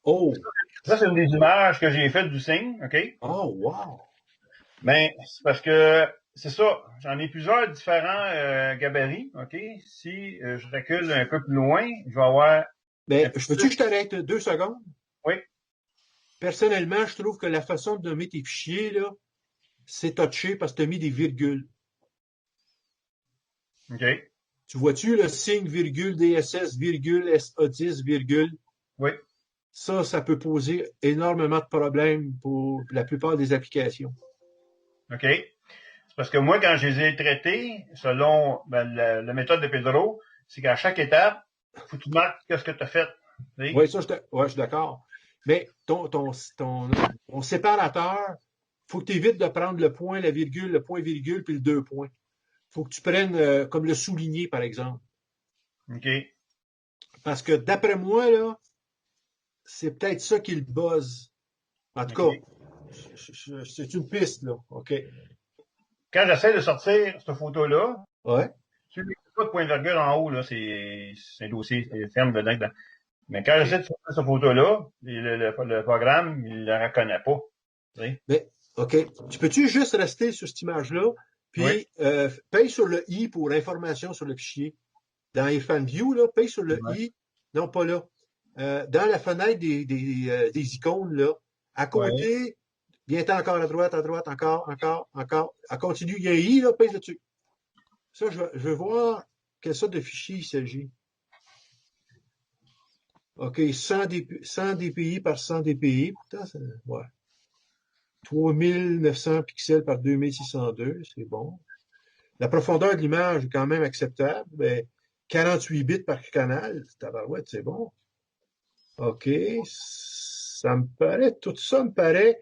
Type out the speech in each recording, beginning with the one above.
Oh! Ça, c'est une des images que j'ai faites du signe, OK? Oh, wow! Mais c'est parce que c'est ça, j'en ai plusieurs différents gabarits, OK? Si je recule un peu plus loin, je vais avoir un Mais peu je peux-tu plus. que je t'arrête 2 secondes? Oui, Personnellement, je trouve que la façon de nommer tes fichiers, là, c'est touché parce que tu as mis des virgules. OK. Tu vois-tu le signe virgule DSS virgule SA10 virgule? Oui, Ça peut poser énormément de problèmes pour la plupart des applications. OK. C'est parce que moi, quand je les ai traités, selon la méthode de Pedro, c'est qu'à chaque étape, faut que tu marques ce que tu as fait. Tu sais? Oui, je suis d'accord. Mais ton séparateur, faut que tu évites de prendre le point, la virgule, le point virgule, puis le 2 points. Faut que tu prennes comme le souligné, par exemple. OK. Parce que d'après moi, là, c'est peut-être ça qui le buzz. En tout OK. cas, c'est une piste, là. OK. Quand j'essaie de sortir cette photo-là, Ouais. tu n'as pas de point de virgule en haut, là, c'est un dossier, c'est ferme dedans. Mais quand OK. j'essaie de sortir cette photo-là, le programme, il ne la reconnaît pas. Tu sais? Mais, OK. Tu peux-tu juste rester sur cette image-là, Oui, puis paye sur le i pour l'information sur le fichier. Dans Irfan View, là, paye sur le ouais, i. Non, pas là. Dans la fenêtre des icônes, là, à ouais. côté, viens encore à droite, encore. À continu, il y a un i, là, pèse là-dessus. Ça, je veux voir quelle sorte de fichier il s'agit. OK, 100 dpi par 100 dpi. Putain, ouais. 3900 pixels par 2602, c'est bon. La profondeur de l'image est quand même acceptable, mais 48 bits par canal, tabarouette, c'est bon. OK, tout ça me paraît,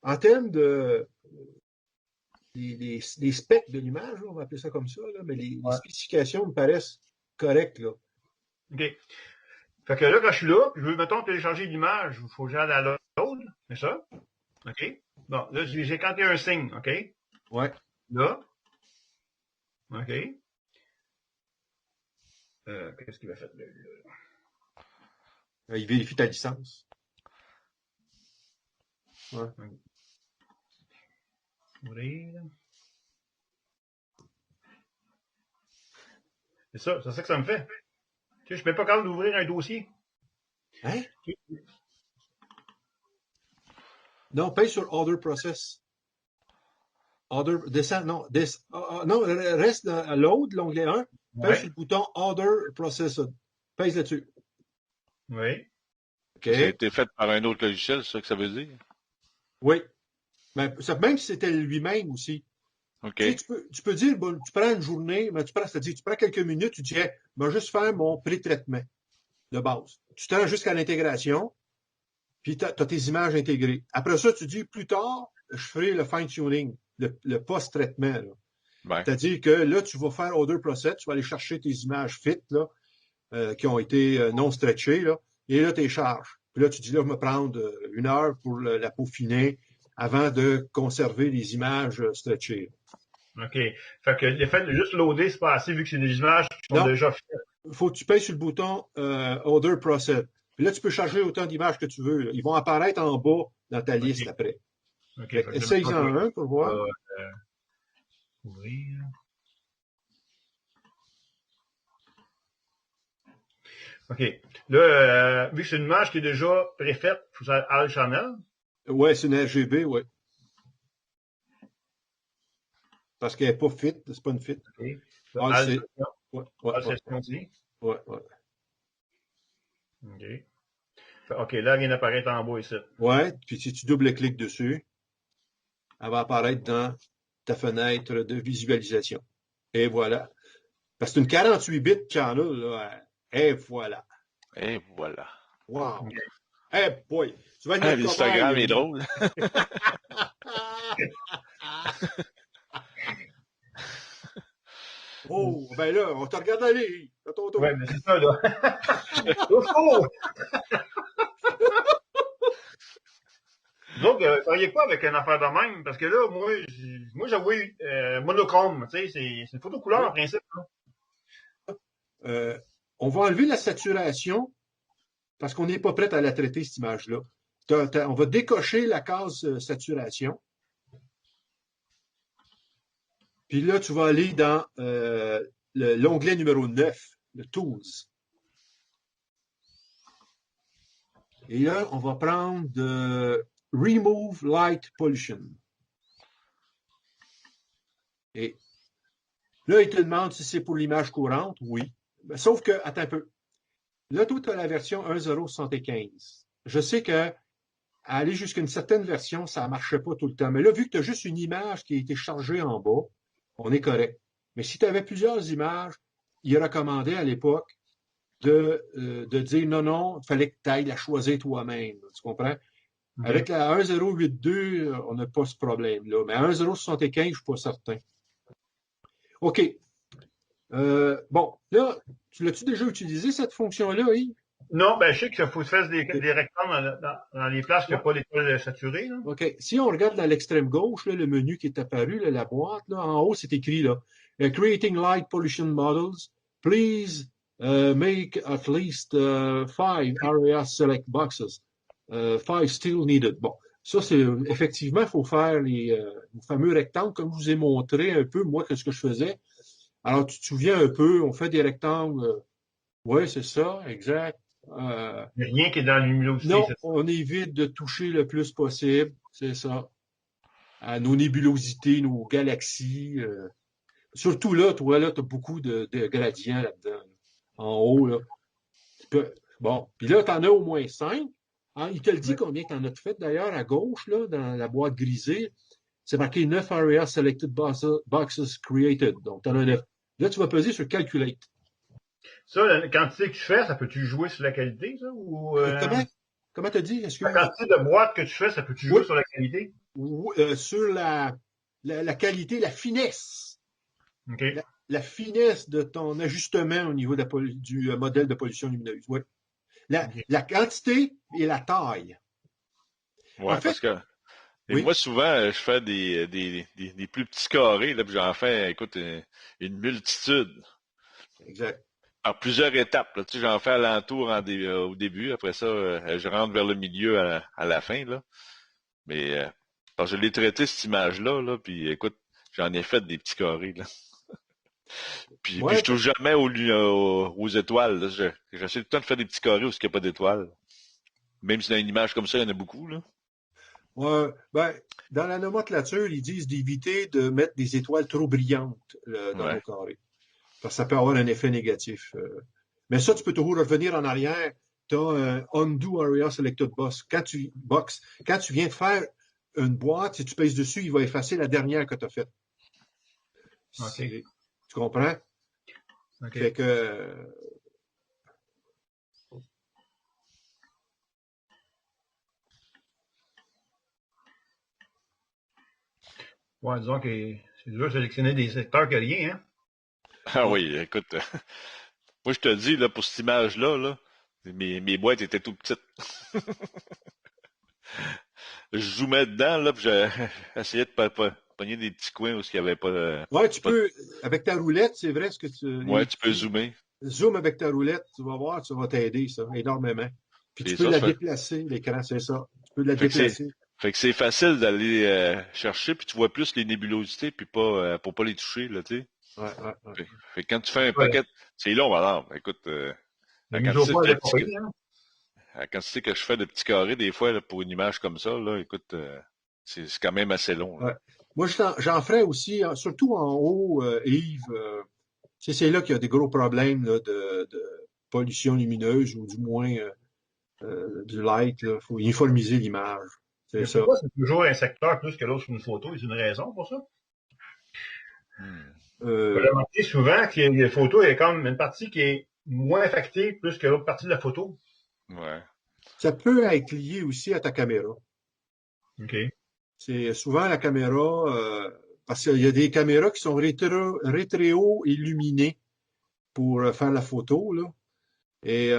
en termes de, les specs de l'image, on va appeler ça comme ça, là, mais les Ouais. spécifications me paraissent correctes, là. OK. Fait que là, quand je suis là, je veux, mettons, télécharger l'image, il faut que j'aille à l'autre, c'est ça? OK. Bon, là, j'ai 51 signes, OK? Ouais. Là, OK. Qu'est-ce qu'il va faire là? Il vérifie ta licence. Ouais. Ouvrir. C'est ça que ça me fait. Tu sais, je ne suis même pas capable d'ouvrir un dossier. Hein? Non, paye sur Order Process. Order, descend, non, non, reste à load, l'onglet 1, pèse sur Ouais. le bouton Order Process. Pèse là-dessus. Oui. Ça a OK? été fait par un autre logiciel, c'est ça que ça veut dire? Oui. Mais même si c'était lui-même aussi. Tu sais, OK. tu peux dire, bon, tu prends une journée, mais c'est-à-dire, tu prends quelques minutes, tu dis, hey, je vais juste faire mon pré-traitement de base. Tu te rends jusqu'à l'intégration, puis tu as tes images intégrées. Après ça, tu dis, plus tard, je ferai le fine-tuning, le post-traitement, là. Ben, C'est-à-dire que là, tu vas faire Order Process, tu vas aller chercher tes images fit, là, qui ont été non stretchées, là, et là, tu les charges. Puis là, tu dis, là, je vais me prendre 1 heure pour la peaufiner avant de conserver les images stretchées. OK. Fait que l'effet de juste loader, c'est pas assez vu que c'est des images qui sont Non, déjà faites. il faut que tu payes sur le bouton Order Process. Puis là, tu peux charger autant d'images que tu veux, là. Ils vont apparaître en bas dans ta OK. liste après. OK. Fait Fait que que je vais mettre essaye-en un pour ça, voir. ouvrir. OK. Là, vu que c'est une image qui est déjà préfaite, il faut ça Alt Channel. Ouais, c'est une RGB, ouais. Parce qu'elle n'est pas fit, c'est pas une fit. OK. Là, Ah, Alt c'est. Session. Ouais, ouais, Alt ouais, Session aussi. ouais, ouais. OK. OK, là, elle vient d'apparaître en bas ici. Ouais, puis si tu double-cliques dessus, elle va apparaître dans ta fenêtre de visualisation. Et voilà. Parce que c'est une 48 bits channel, là. Et voilà. et voilà. Wow. OK. Hey boy, tu vas être notre cobaye, L'Instagram est Rémi. drôle. Oh, ben là, on te regarde aller. À ton Ouais, tour. mais c'est ça, là. Au secours! Donc, travaillez pas avec une affaire de même, parce que là, moi j'avoue, monochrome, tu sais, c'est une photo couleur Oui. en principe. Euh, on va enlever la saturation parce qu'on n'est pas prêt à la traiter, cette image-là. On va décocher la case saturation. Puis là, tu vas aller dans l'onglet numéro 9, le Tools. Et là, on va prendre Remove Light Pollution. Et là, il te demande si c'est pour l'image courante. Oui. Sauf que, attends un peu. Là, toi, tu as la version 1.0.75. Je sais que aller jusqu'à une certaine version, ça ne marchait pas tout le temps. Mais là, vu que tu as juste une image qui a été chargée en bas, on est correct. Mais si tu avais plusieurs images, il recommandait à l'époque de dire non, il fallait que tu ailles la choisir toi-même. Tu comprends? Okay. Avec la 1.0.8.2, on n'a pas ce problème-là. Mais à 1.0.75, je ne suis pas certain. OK. Bon, là, l'as-tu déjà utilisé, cette fonction-là, Yves? Non, ben je sais qu'il faut faire des rectangles dans les places qui n'ont pas l'étoile saturée. Là. OK. Si on regarde à l'extrême gauche, là, le menu qui est apparu, là, la boîte, là, en haut, c'est écrit là. Creating light pollution models. Please make at least 5 area select boxes. 5 still needed. Bon. Ça, c'est effectivement, il faut faire les fameux rectangles, comme je vous ai montré un peu, moi, ce que je faisais. Alors, tu te souviens un peu, on fait des rectangles. Oui, c'est ça, exact. Rien qui est dans la luminosité. Non, on évite de toucher le plus possible, c'est ça, à nos nébulosités, nos galaxies. Surtout là, toi, là, tu as beaucoup de gradients là-dedans, en haut. Là. Bon, puis là, tu en as au moins 5. Hein, il te le dit combien tu en as fait, d'ailleurs, à gauche, là, dans la boîte grisée. C'est marqué 9 area selected boxes created. Donc, tu en as 9. Là, tu vas peser sur Calculate. Ça, la quantité que tu fais, ça peut-tu jouer sur la qualité, ça? Ou, Comment t'as dit? La quantité de boîtes que tu fais, ça peut-tu jouer sur la qualité? Sur la qualité, la finesse. Okay. La finesse de ton ajustement au niveau du modèle de pollution lumineuse. Oui. La quantité et la taille. Oui, parce que moi, souvent, je fais des plus petits carrés, là, puis j'en fais, écoute, une multitude. Exact. Alors, plusieurs étapes. Là, tu sais, j'en fais alentour au début. Après ça, je rentre vers le milieu à la fin. Là. Mais parce que je l'ai traité, cette image-là, là, puis écoute, j'en ai fait des petits carrés. Là. puis je touche jamais aux étoiles. Là. J'essaie tout le temps de faire des petits carrés où il n'y a pas d'étoiles. Même si dans une image comme ça, il y en a beaucoup. Là. Ouais, dans la nomenclature, ils disent d'éviter de mettre des étoiles trop brillantes dans nos carrés. Parce que ça peut avoir un effet négatif. Mais ça, tu peux toujours revenir en arrière. Tu as un Undo Area Selected Box. Quand tu viens de faire une boîte, si tu pèses dessus, il va effacer la dernière que tu as faite. Okay. Tu comprends? Okay. Fait que... Ouais, disons que c'est dur de sélectionner des secteurs que rien, hein? Ah oui, écoute, moi je te dis, là, pour cette image-là, là, mes boîtes étaient tout petites. Je zoomais dedans, là, puis j'essayais de pogner des petits coins où il n'y avait pas... Ouais, tu peux, avec ta roulette, c'est vrai ce que tu... Ouais, tu peux zoomer. Zoom avec ta roulette, tu vas voir, ça va t'aider, ça, énormément. Puis tu peux la déplacer, l'écran, c'est ça. Tu peux la déplacer. Fait que c'est facile d'aller chercher, puis tu vois plus les nébulosités, puis pas pour pas les toucher, là, tu sais. Ouais. Fait que quand tu fais un paquet, c'est long, alors, écoute, la quantité que je fais de petits carrés, des fois, là, pour une image comme ça, là, écoute, c'est quand même assez long. Là. Ouais. Moi, j'en ferais aussi, surtout en haut, Yves, c'est là qu'il y a des gros problèmes là, de pollution lumineuse, ou du moins du light. Il faut uniformiser l'image. C'est ça. Pourquoi c'est toujours un secteur plus que l'autre sur une photo? Il y a une raison pour ça? J'ai remarqué souvent qu'il y a des photos, il y a comme une partie qui est moins affectée plus que l'autre partie de la photo. Ouais. Ça peut être lié aussi à ta caméra. OK. C'est souvent la caméra, parce qu'il y a des caméras qui sont rétro-illuminées pour faire la photo, là. Et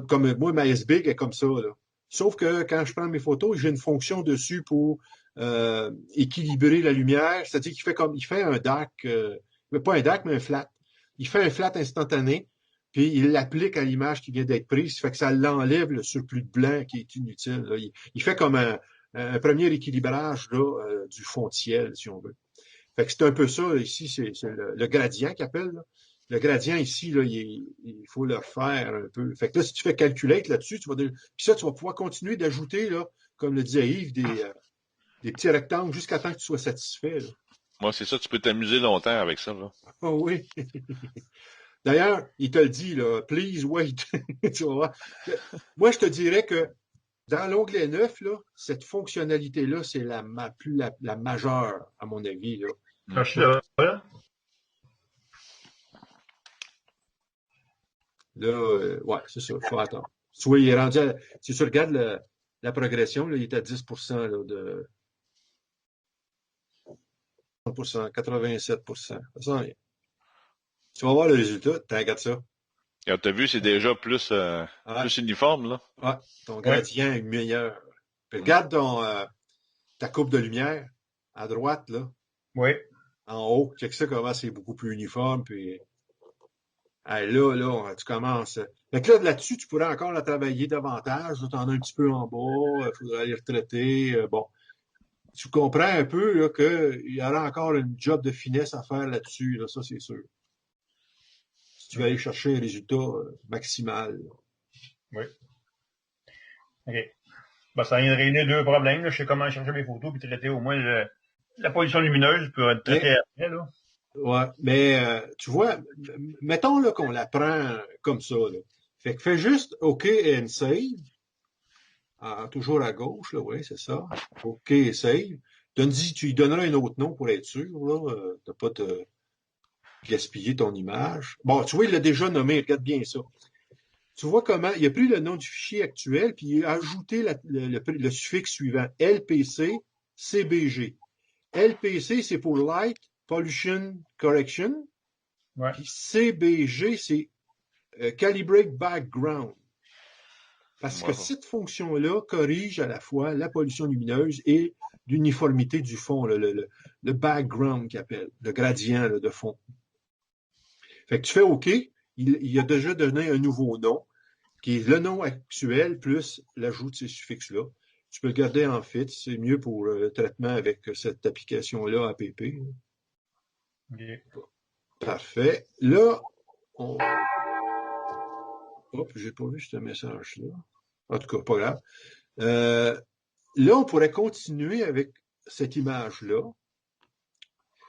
comme moi, ma S-Big est comme ça, là. Sauf que quand je prends mes photos, j'ai une fonction dessus pour équilibrer la lumière. C'est-à-dire qu'il fait un dark, mais pas un dark, mais un flat. Il fait un flat instantané puis il l'applique à l'image qui vient d'être prise, fait que ça l'enlève le surplus de blanc qui est inutile. Là. Il fait comme un premier équilibrage là, du fond de ciel, si on veut. Fait que c'est un peu ça, ici, c'est le gradient qu'il appelle. Là. Le gradient ici, là, il faut le refaire un peu. Fait que là, si tu fais calculate là-dessus, puis ça, tu vas pouvoir continuer d'ajouter, là, comme le disait Yves, des petits rectangles jusqu'à temps que tu sois satisfait. Là. Moi, c'est ça, tu peux t'amuser longtemps avec ça, là. Oh oui. D'ailleurs, il te le dit, là, please wait. Tu vas voir. Moi, je te dirais que dans l'onglet 9, là, cette fonctionnalité-là, c'est la majeure, à mon avis. Là. Cherche là. Là, ouais, c'est ça, il faut attendre. Soit il est rendu à, si tu regardes la progression, là, il est à 10% là, de 100%, 87%. Ça sent rien. Tu vas voir le résultat, t'inquiète ça. Quand t'as vu, c'est déjà plus uniforme, là. Ouais, ton gradient est meilleur. Puis regarde ta courbe de lumière à droite, là. Oui. En haut, check ça comment c'est beaucoup plus uniforme, puis là, tu commences. Fait que là-dessus, tu pourrais encore la travailler davantage. Tu en as un petit peu en bas, il faudrait aller retraiter. Bon. Tu comprends un peu qu'il y aura encore une job de finesse à faire là-dessus, là, ça c'est sûr. Si tu veux aller chercher un résultat maximal. Là. Oui. OK. Ben, ça vient de régler deux problèmes. Là. Je sais comment chercher mes photos puis traiter au moins la pollution lumineuse pour être traité après. Là. Ouais, mais tu vois, mettons là, qu'on la prend comme ça. Là. Fait que fais juste OK and save. Toujours à gauche, là, oui, c'est ça. OK et save. Tu lui donneras un autre nom pour être sûr, là. T'as pas te gaspiller ton image. Bon, tu vois, il l'a déjà nommé, regarde bien ça. Tu vois comment, il a pris le nom du fichier actuel, puis il a ajouté le suffixe suivant, LPC CBG. LPC, c'est pour Light Pollution Correction. Ouais. Puis CBG, c'est Calibrate Background. Parce que cette fonction-là corrige à la fois la pollution lumineuse et l'uniformité du fond, le background qu'il appelle, le gradient là, de fond. Fait que tu fais OK, il a déjà donné un nouveau nom, qui est le nom actuel plus l'ajout de ces suffixes-là. Tu peux le garder en fit, c'est mieux pour le traitement avec cette application-là APP. Okay. Parfait. Là, j'ai pas vu ce message-là. En tout cas, pas grave. Là, on pourrait continuer avec cette image-là.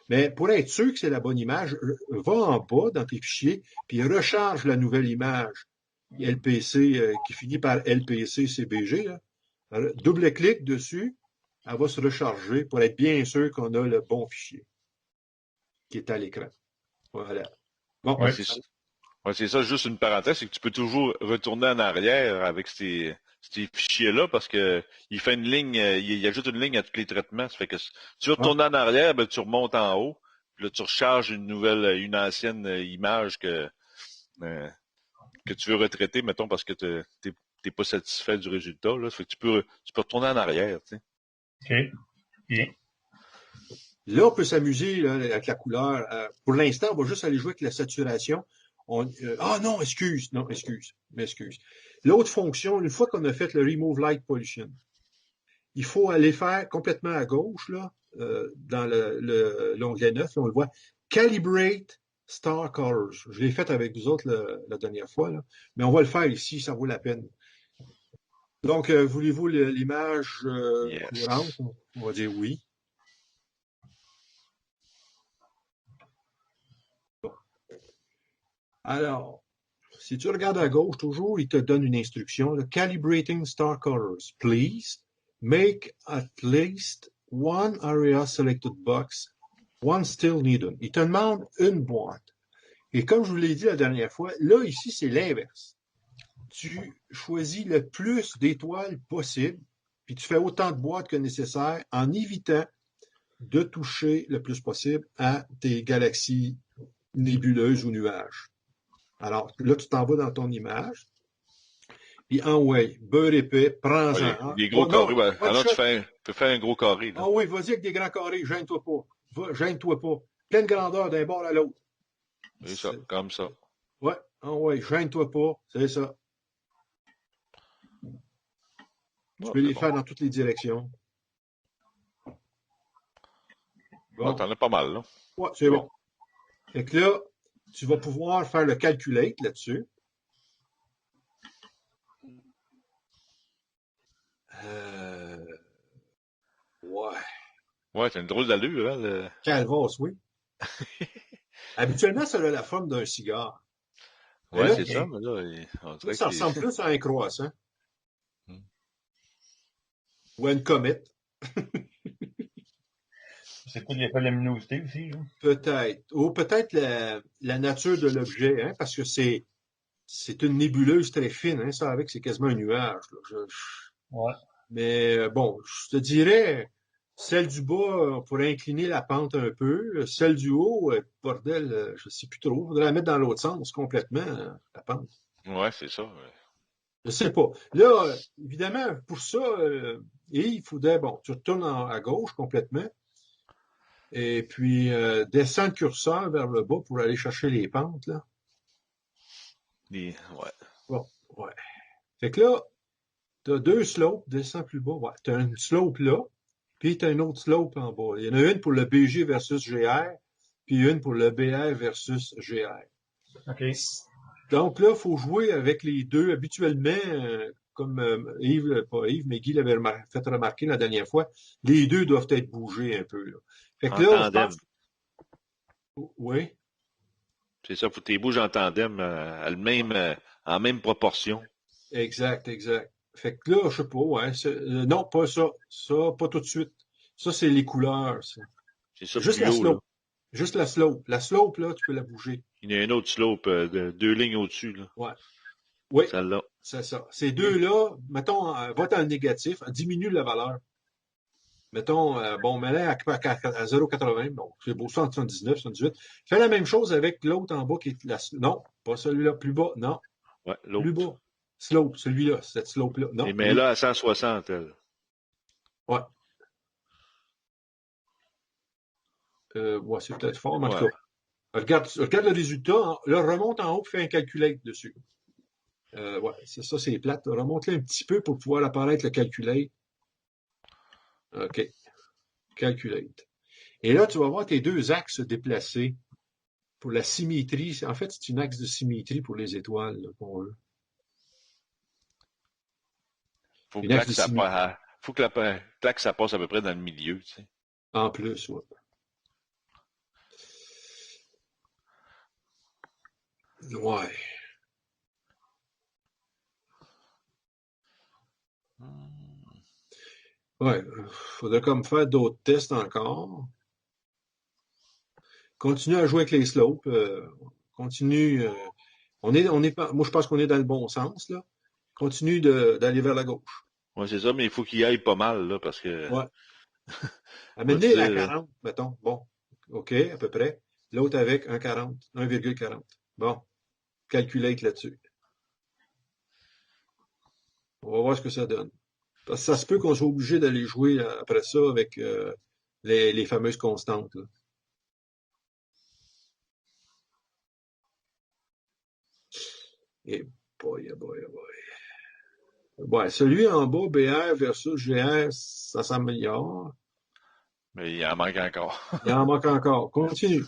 Mais pour être sûr que c'est la bonne image, va en bas dans tes fichiers, puis recharge la nouvelle image LPC qui finit par LPC CBG. Là. Double-clic dessus, elle va se recharger pour être bien sûr qu'on a le bon fichier qui est à l'écran. Voilà. Bon, ouais, c'est ça, juste une parenthèse, c'est que tu peux toujours retourner en arrière avec ces fichiers-là parce que il fait une ligne, il ajoute une ligne à tous les traitements. Ça fait que si tu retournes en arrière, ben, tu remontes en haut, puis là, tu recharges une ancienne image que tu veux retraiter, mettons, parce que t'es pas satisfait du résultat. Là. Ça fait que tu peux retourner en arrière. Tu sais. OK. Bien. Là, on peut s'amuser avec la couleur. Pour l'instant, on va juste aller jouer avec la saturation. Non, excuse. L'autre fonction, une fois qu'on a fait le Remove Light Pollution, il faut aller faire complètement à gauche, là, dans l'onglet 9, là, on le voit, Calibrate Star Colors. Je l'ai fait avec vous autres la dernière fois, là, mais on va le faire ici, ça vaut la peine. Donc, voulez-vous l'image courante? On va dire oui. Alors, si tu regardes à gauche, toujours, il te donne une instruction. Calibrating star colors. Please make at least one area selected box, one still needed. Il te demande une boîte. Et comme je vous l'ai dit la dernière fois, là, ici, c'est l'inverse. Tu choisis le plus d'étoiles possible, puis tu fais autant de boîtes que nécessaire en évitant de toucher le plus possible à tes galaxies nébuleuses ou nuages. Alors, là, tu t'en vas dans ton image. Puis, beurre épais, prends-en. Des gros carrés. Ouais. Alors, tu peux faire un gros carré. Là. Oui, vas-y avec des grands carrés. Gêne-toi pas. Gêne-toi pas. Pleine grandeur d'un bord à l'autre. C'est ça, comme ça. Ouais. Ah ouais, gêne-toi pas, c'est ça. Tu Ouais, peux c'est les bon. faire dans toutes les directions. Ouais, Bon, t'en as pas mal, là. ouais, c'est bon. Fait que là, tu vas pouvoir faire le calculate là-dessus. Euh, ouais. Ouais, c'est une drôle d'allure, hein, Calvas, oui. Habituellement, ça a la forme d'un cigare. Mais Ouais, là, c'est ça, OK. mais là, on là, dirait ça qu'il ressemble plus à un croissant Hmm. ou à une comète. C'est peut-être l'effet de la luminosité aussi, là. Peut-être. Ou peut-être la nature de l'objet, hein, parce que c'est une nébuleuse très fine, hein, ça, avec, c'est quasiment un nuage, là. Ouais. Mais bon, je te dirais, celle du bas, on pourrait incliner la pente un peu. Celle du haut, bordel, je sais plus trop. On faudrait la mettre dans l'autre sens complètement, la pente. Ouais, c'est ça. Ouais. Je sais pas. Là, évidemment, pour ça, et il faudrait, bon, tu retournes à gauche complètement, et puis descends le curseur vers le bas pour aller chercher les pentes, là. Ouais. Bon, ouais. Fait que là, t'as deux slopes, descends plus bas. Ouais, t'as une slope là, puis t'as une autre slope en bas. Il y en a une pour le BG versus GR, puis une pour le BR versus GR. OK. Donc là, il faut jouer avec les deux. Habituellement, comme Yves, pas Yves, mais Guy l'avait fait remarquer la dernière fois, les deux doivent être bougés un peu, là. Fait que En là, je tandem. pense que oui, C'est ça, faut que tu bouges en tandem en même proportion. exact, exact. Fait que là, je sais pas, ouais. Non, pas ça. Ça, pas tout de suite. Ça, c'est les couleurs, ça. C'est ça Juste plus la haut, là. slope. Juste la slope. La slope, là, tu peux la bouger. Il y a une autre slope de 2 lignes au-dessus, là. Ouais. Oui, Celle-là. c'est ça. Ces OK. deux-là, mettons, va dans le négatif, diminue la valeur. Mettons, bon, mets-la à 0,80, bon, c'est beau, 179, 118. Fais la même chose avec l'autre en bas qui est non, pas celui-là, plus bas, non, Ouais, plus l'autre. bas. Slope, celui-là, cette slope-là, Et non, mais lui. là, à 160, elle. Ouais, ouais, c'est peut-être fort, mais en Ouais. tout cas, regarde le résultat, hein. Là, remonte en haut, fais un calculate dessus. Ouais, c'est ça, c'est plate. Remonte-le un petit peu pour pouvoir apparaître le calculate. OK, calculate. Et là, tu vas voir tes deux axes se déplacer pour la symétrie. En fait, c'est une axe de symétrie pour les étoiles, là, qu'on veut. Faut Une que axe de l'axe, ça symétrie. passe, faut que l'axe, ça passe à peu près dans le milieu, tu sais. En plus, ouais. Ouais. Ouais. Faudrait comme faire d'autres tests encore. Continue à jouer avec les slopes. Continue. On est pas, moi, je pense qu'on est dans le bon sens, là. Continue d'aller vers la gauche. Ouais, c'est ça, mais il faut qu'il aille pas mal, là, parce que, Ouais. va te Amenez à dire, là, 40, mettons. Bon. OK, à peu près. L'autre avec 1,40, 1,40. Bon. Calculate là-dessus. On va voir ce que ça donne. Parce que ça se peut qu'on soit obligé d'aller jouer après ça avec les fameuses constantes, là. Et boy, oh boy, oh boy. Ouais, celui en bas, BR versus GR, ça s'améliore. mais il en manque encore. Il en manque encore. Continue.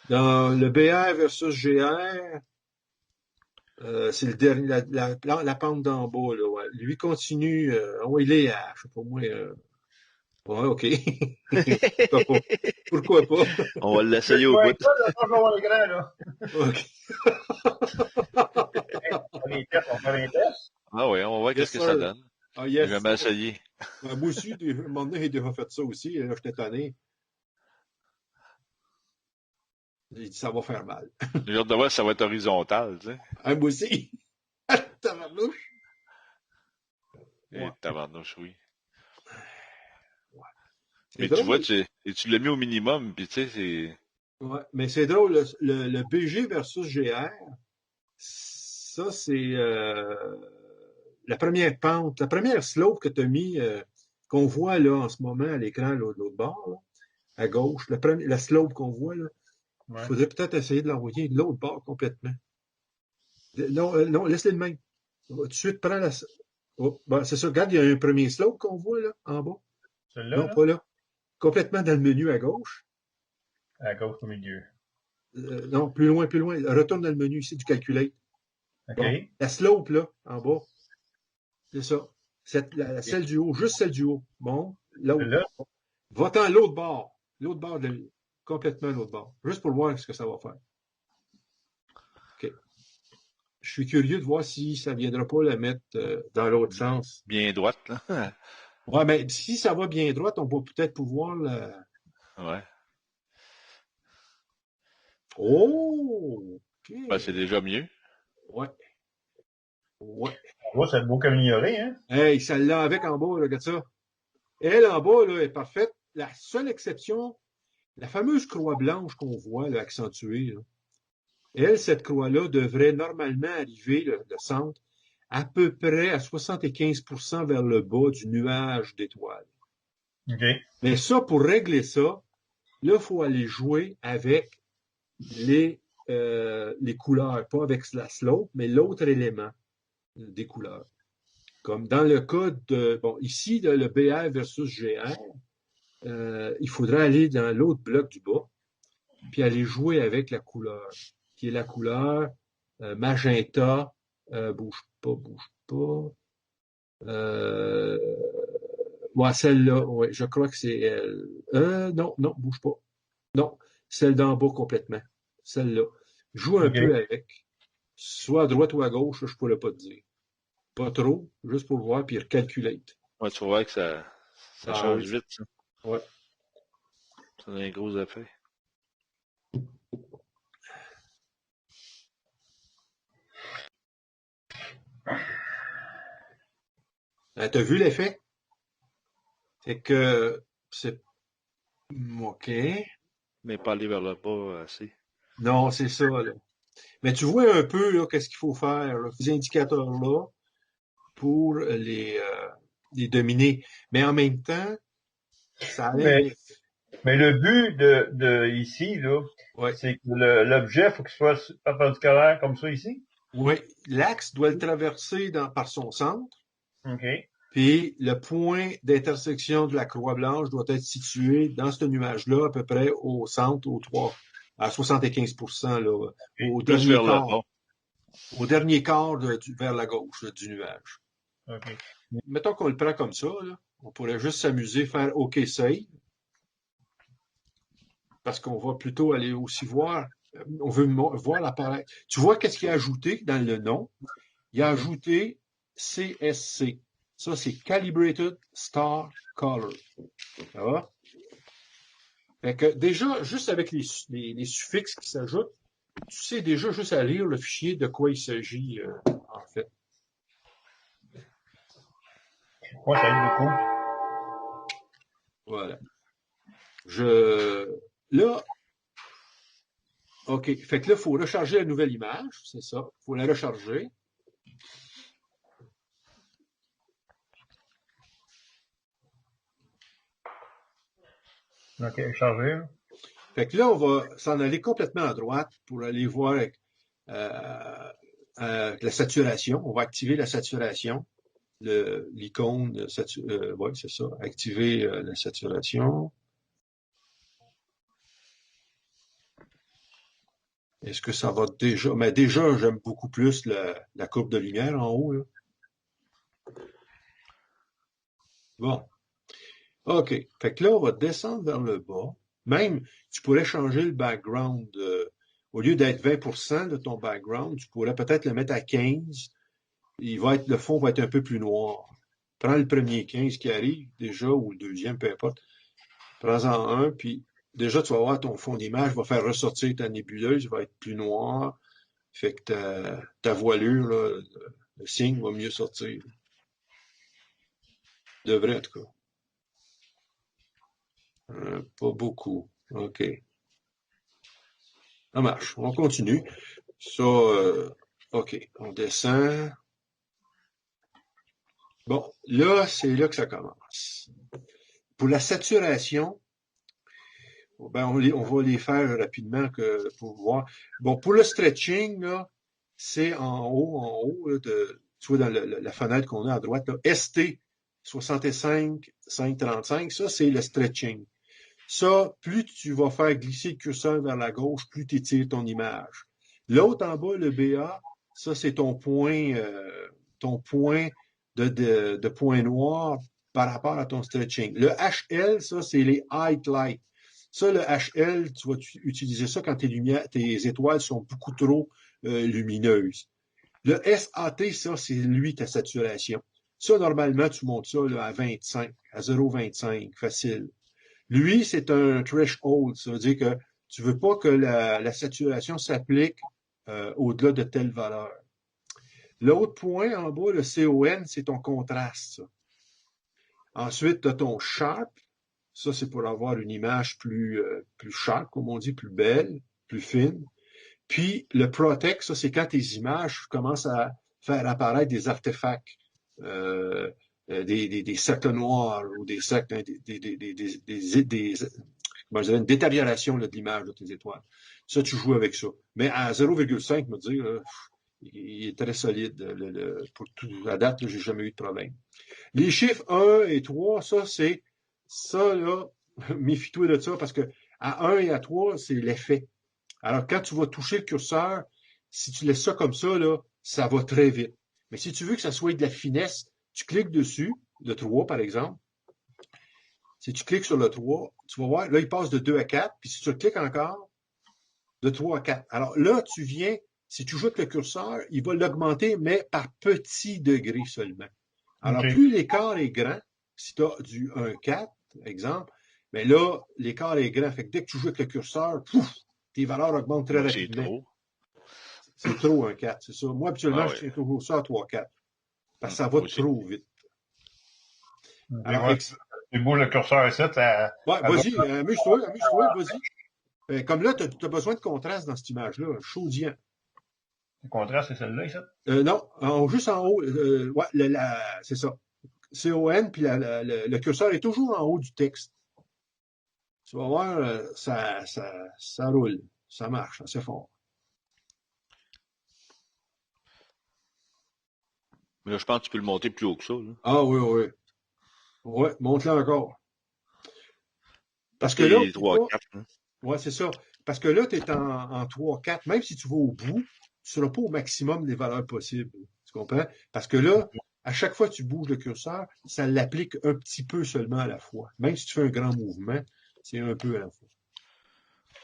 Dans le BR versus GR, c'est le dernier, la pente d'en bas, là, ouais. Lui continue, ouais, il est à, je sais pas moi, ouais, OK. Pourquoi pas? Pourquoi pas? On va l'essayer au Moi, bout. ça, là, quand je vais avoir le grand, là. OK. On fait les tests, on fait les tests. Ah oui, on va voir Yes, qu'est-ce que ça sir. donne. Ah, J'ai yes. jamais essayé. Ouais, moi aussi, un moment donné, j'ai déjà fait ça aussi. Là, j'étais tanné. J'ai dit, ça va faire mal. J'ai hâte de voir si ça va être horizontal, tu sais. Ah, moi aussi. Tabarnouche. Et Ouais, tabarnouche, oui. ouais. C'est Mais tu vois, drôle. tu l'as mis au minimum, puis tu sais, c'est... Ouais, mais c'est drôle. Le BG versus GR, ça, c'est la première pente, la première slope que tu as mis, qu'on voit là en ce moment à l'écran, là, de l'autre bord, là, à gauche, la slope qu'on voit, là. Il Ouais. faudrait peut-être essayer de l'envoyer de l'autre bord complètement. Non, laisse-les de même. Tout de suite, prends la... Oh, ben, c'est ça. Regarde, il y a un premier slope qu'on voit, là, en bas. Celui-là, Non, là, pas là. Complètement dans le menu à gauche. à gauche au milieu. Non, plus loin, plus loin. Retourne dans le menu ici du Calculate. OK. Bon, la slope, là, en bas. C'est ça. Celle du haut, juste celle du haut. Bon, l'autre. Celui-là, Va-t'en l'autre bord. L'autre bord, complètement l'autre bord. Juste pour voir ce que ça va faire. OK. Je suis curieux de voir si ça ne viendra pas la mettre dans l'autre sens. Bien droite, là. Ouais, mais si ça va bien droite, on va peut-être pouvoir Ouais. Oh! OK. Ben, c'est déjà mieux. Ouais. Ouais. oh, ça a beau qu'améliorer, hein? Hey, celle-là avec en bas, là, regarde ça. Elle, en bas, là, est parfaite. La seule exception, la fameuse croix blanche qu'on voit, là, accentuée, là. Elle, cette croix-là, devrait normalement arriver, le centre, à peu près à 75% vers le bas du nuage d'étoiles. OK. Mais ça, pour régler ça, là, il faut aller jouer avec les couleurs, pas avec la slope, mais l'autre élément des couleurs. Comme dans le cas de, bon, ici, le BR versus GR, il faudrait aller dans l'autre bloc du bas, puis aller jouer avec la couleur, qui est la couleur magenta, bouge pas. Ouais, celle-là, ouais, je crois que c'est elle. Non, bouge pas. Non, celle d'en bas complètement. Celle-là. Joue un OK. peu avec. Soit à droite ou à gauche, je pourrais pas te dire. Pas trop, juste pour voir, puis recalculate. Ouais, tu vas voir que ça Ah change oui. vite, ça. Ouais. Ça a un gros effet. T'as vu l'effet? Fait que c'est OK. Mais pas aller vers le bas assez. Non, c'est ça, là. Mais tu vois un peu là, qu'est-ce qu'il faut faire, là, ces indicateurs-là, pour les dominer. Mais en même temps, ça a Mais, un effet. mais le but de ici, là, Ouais. c'est que l'objet, faut qu'il soit perpendiculaire comme ça ici. Oui, l'axe doit le traverser par son centre, OK. puis le point d'intersection de la croix blanche doit être situé dans ce nuage-là, à peu près au centre, à 75%, là, au Plus dernier vers le quart, bas. au dernier quart vers la gauche là, du nuage. OK. Mettons qu'on le prend comme ça, là, on pourrait juste s'amuser, faire OK save, parce qu'on va plutôt aller aussi voir, on veut voir l'appareil. Tu vois qu'est-ce qu'il a ajouté dans le nom? Il a ajouté CSC. Ça, c'est Calibrated Star Color. Ça va? Fait que déjà, juste avec les suffixes qui s'ajoutent, tu sais déjà juste à lire le fichier de quoi il s'agit, en fait. Ouais, ça aide beaucoup. Voilà. Là, OK. Fait que là, il faut recharger la nouvelle image, c'est ça. Il faut la recharger. OK, chargé. Fait que là, on va s'en aller complètement à droite pour aller voir euh, la saturation. On va activer la saturation. L'icône, ouais, c'est ça. Activer la saturation. Est-ce que ça va déjà? Mais déjà, j'aime beaucoup plus la courbe de lumière en haut, là. Bon. OK. Fait que là, on va descendre vers le bas. Même, tu pourrais changer le background. Au lieu d'être 20% de ton background, tu pourrais peut-être le mettre à 15. Le fond va être un peu plus noir. Prends le premier 15 qui arrive, déjà, ou le deuxième, peu importe. Prends-en un, puis déjà, tu vas voir ton fond d'image va faire ressortir ta nébuleuse, va être plus noir. Fait que ta voilure, là, le signe va mieux sortir. Devrait, en tout cas. Pas beaucoup. OK. Ça marche. On continue. Ça, OK. On descend. Bon, là, c'est là que ça commence. Pour la saturation, ben on va les faire rapidement pour voir. Bon, pour le stretching, là, c'est en haut, là, tu vois, dans la fenêtre qu'on a à droite, là, ST 65 535, ça, c'est le stretching. Ça, plus tu vas faire glisser le curseur vers la gauche, plus tu étires ton image. L'autre en bas, le BA, ça, c'est ton point de point noir par rapport à ton stretching. Le HL, ça, c'est les highlights. Ça, le HL, tu vas utiliser ça quand tes étoiles sont beaucoup trop lumineuses. Le SAT, ça, c'est lui, ta saturation. Ça, normalement, tu montes ça là, à 25, à 0,25, facile. Lui, c'est un threshold. Ça veut dire que tu veux pas que la saturation s'applique au-delà de telle valeur. L'autre point en bas, le CON, c'est ton contraste. Ça. Ensuite, tu as ton sharp. Ça, c'est pour avoir une image plus sharp, comme on dit, plus belle, plus fine. Puis, le protect, ça, c'est quand tes images commencent à faire apparaître des artefacts, des cercles noirs ou des cercles, comment je dirais, une détérioration là, de l'image de tes étoiles. Ça, tu joues avec ça. Mais à 0,5, me dire, il est très solide. Pour la date, j'ai jamais eu de problème. Les chiffres 1 et 3, ça, là, méfie-toi de ça, parce que à 1 et à 3, c'est l'effet. Alors, quand tu vas toucher le curseur, si tu laisses ça comme ça, là, ça va très vite. Mais si tu veux que ça soit de la finesse, tu cliques dessus, le 3, par exemple. Si tu cliques sur le 3, tu vas voir, là, il passe de 2 à 4, puis si tu cliques encore, de 3 à 4. Alors là, tu viens, si tu joues avec le curseur, il va l'augmenter, mais par petits degrés seulement. Alors, plus l'écart est grand, si tu as du 1,4, exemple, mais là, l'écart est grand. Fait que dès que tu joues avec le curseur, pouf, tes valeurs augmentent très rapidement. C'est trop 1,4, c'est ça. Moi, habituellement, je tiens toujours ça à 3,4. Parce que ça va trop vite. Alors, tu bouges le curseur ici. Ouais, vas-y, amuse-toi, vas-y. Comme là, tu as besoin de contraste dans cette image-là, chaudiant. Le contraste, c'est celle-là, ici? Non, juste en haut. Ouais, c'est ça. CON, puis le curseur est toujours en haut du texte. Tu vas voir, ça roule, ça marche assez fort. Mais là, je pense que tu peux le monter plus haut que ça. Là. Ah oui, oui. Ouais, monte-le encore. Parce que là, 3, 4, hein? Ouais, c'est ça. Parce que là, tu es en 3, 4. Même si tu vas au bout, tu ne seras pas au maximum des valeurs possibles. Tu comprends? Parce que là, à chaque fois que tu bouges le curseur, ça l'applique un petit peu seulement à la fois. Même si tu fais un grand mouvement, c'est un peu à la fois.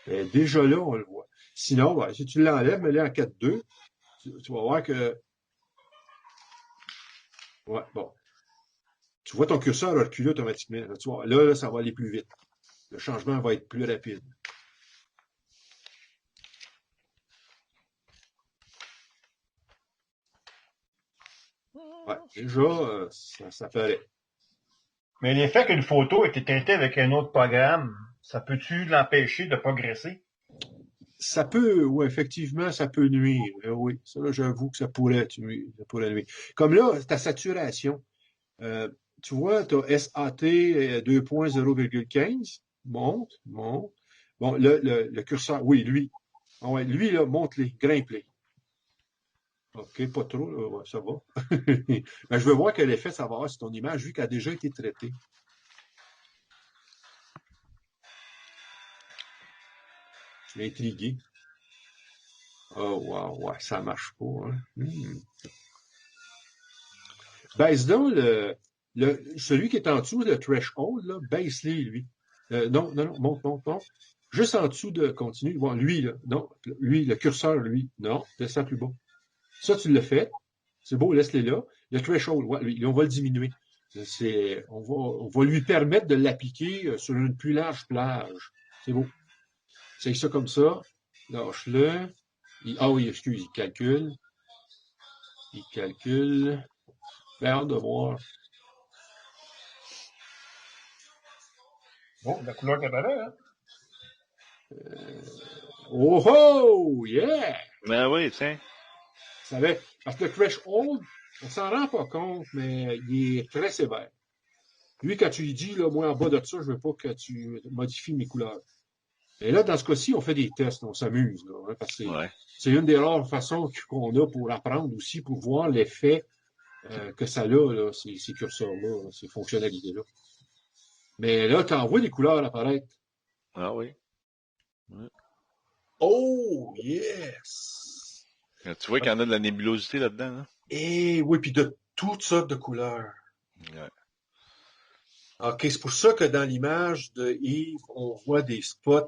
Et déjà là, on le voit. Sinon, ouais, si tu l'enlèves, mets-le en 4-2, tu vas voir que... Ouais, bon. Tu vois ton curseur reculer automatiquement. Là, tu vois, là, ça va aller plus vite. Le changement va être plus rapide. Ouais, déjà, ça paraît. Mais l'effet qu'une photo ait été traitée avec un autre programme, ça peut-tu l'empêcher de progresser? Ça peut, oui, effectivement, ça peut nuire. Oui, ça, là, j'avoue que ça pourrait nuire. Comme là, ta saturation. Tu vois, tu as SAT 2.0,15. Monte. Bon, le curseur, oui, lui. Ouais, lui, là, monte-les, grimpe-les. OK, pas trop, là, ouais, ça va. Mais je veux voir quel effet ça va avoir sur ton image, vu qu'elle a déjà été traitée. Je suis intrigué. Oh, wow, ouais, ça marche pas. Hein? Baisse donc celui qui est en dessous, le threshold, là, baisse-les, lui. Non, monte. Juste en dessous de continue. Bon, lui, là, non. Lui, le curseur, lui, non. Descends plus bas. Ça, tu le fais. C'est beau, laisse-les là. Le threshold, ouais, lui, on va le diminuer. On va lui permettre de l'appliquer sur une plus large plage. C'est beau. C'est ça comme ça. Lâche-le. Ah oui, excuse, il calcule. Ben, hâte de voir. Oh, la couleur qu'elle avait, hein? Oh, yeah! Ben oui, tiens. Parce que le threshold, on s'en rend pas compte, mais il est très sévère. Lui, quand tu lui dis, là, moi, en bas de ça, je veux pas que tu modifies mes couleurs. Et là, dans ce cas-ci, on fait des tests, on s'amuse, là, hein, parce que Ouais. c'est une des rares façons qu'on a pour apprendre aussi, pour voir l'effet que ça a, là, ces curseurs-là, là, ces fonctionnalités-là. Mais là, tu envoies des couleurs apparaître. Ah oui. Ouais. Oh, yes! Tu vois qu'il y en a de la nébulosité là-dedans, là? Et oui, puis de toutes sortes de couleurs. Ouais. OK, c'est pour ça que dans l'image de Yves, on voit des spots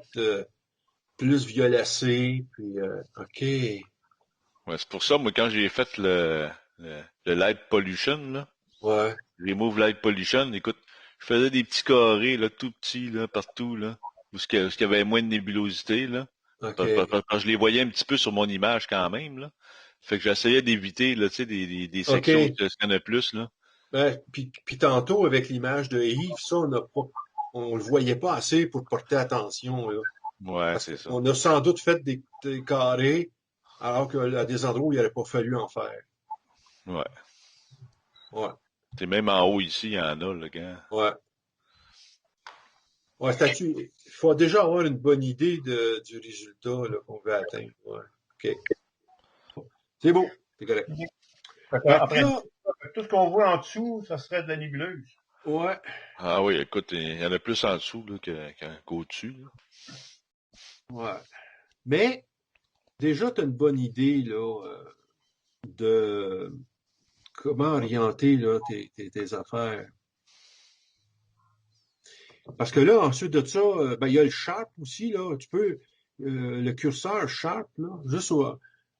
plus violacés, puis OK. Ouais, c'est pour ça, moi, quand j'ai fait le light pollution, là, Ouais, remove light pollution, écoute, je faisais des petits carrés, là, tout petits, là, partout, là, où ce qu'il y avait moins de nébulosité, là. OK. Parce que je les voyais un petit peu sur mon image quand même, là. Fait que j'essayais d'éviter, là, tu sais, des sections où OK. il y en a plus, là. Ben, puis tantôt, avec l'image de Yves, ça, on le voyait pas assez pour porter attention, là. Ouais, Parce c'est ça. qu'on a sans doute fait des carrés, alors qu'à des endroits où il n'aurait pas fallu en faire. Ouais. Ouais, T'es même en haut ici, il y en a, le gars. ouais. Ouais, il faut déjà avoir une bonne idée du résultat, là, qu'on veut atteindre. Ouais. OK. C'est beau. C'est correct. Fait Fait que qu'après là, tout ce qu'on voit en dessous, ça serait de la nébuleuse. ouais. Ah oui, écoute, il y en a plus en dessous, là, qu'au-dessus, là. Ouais. Mais, déjà, tu as une bonne idée, là, de comment orienter, là, tes affaires. Parce que là, ensuite de ça, ben, il y a le Sharp aussi, là. Tu peux, le curseur Sharp, là, juste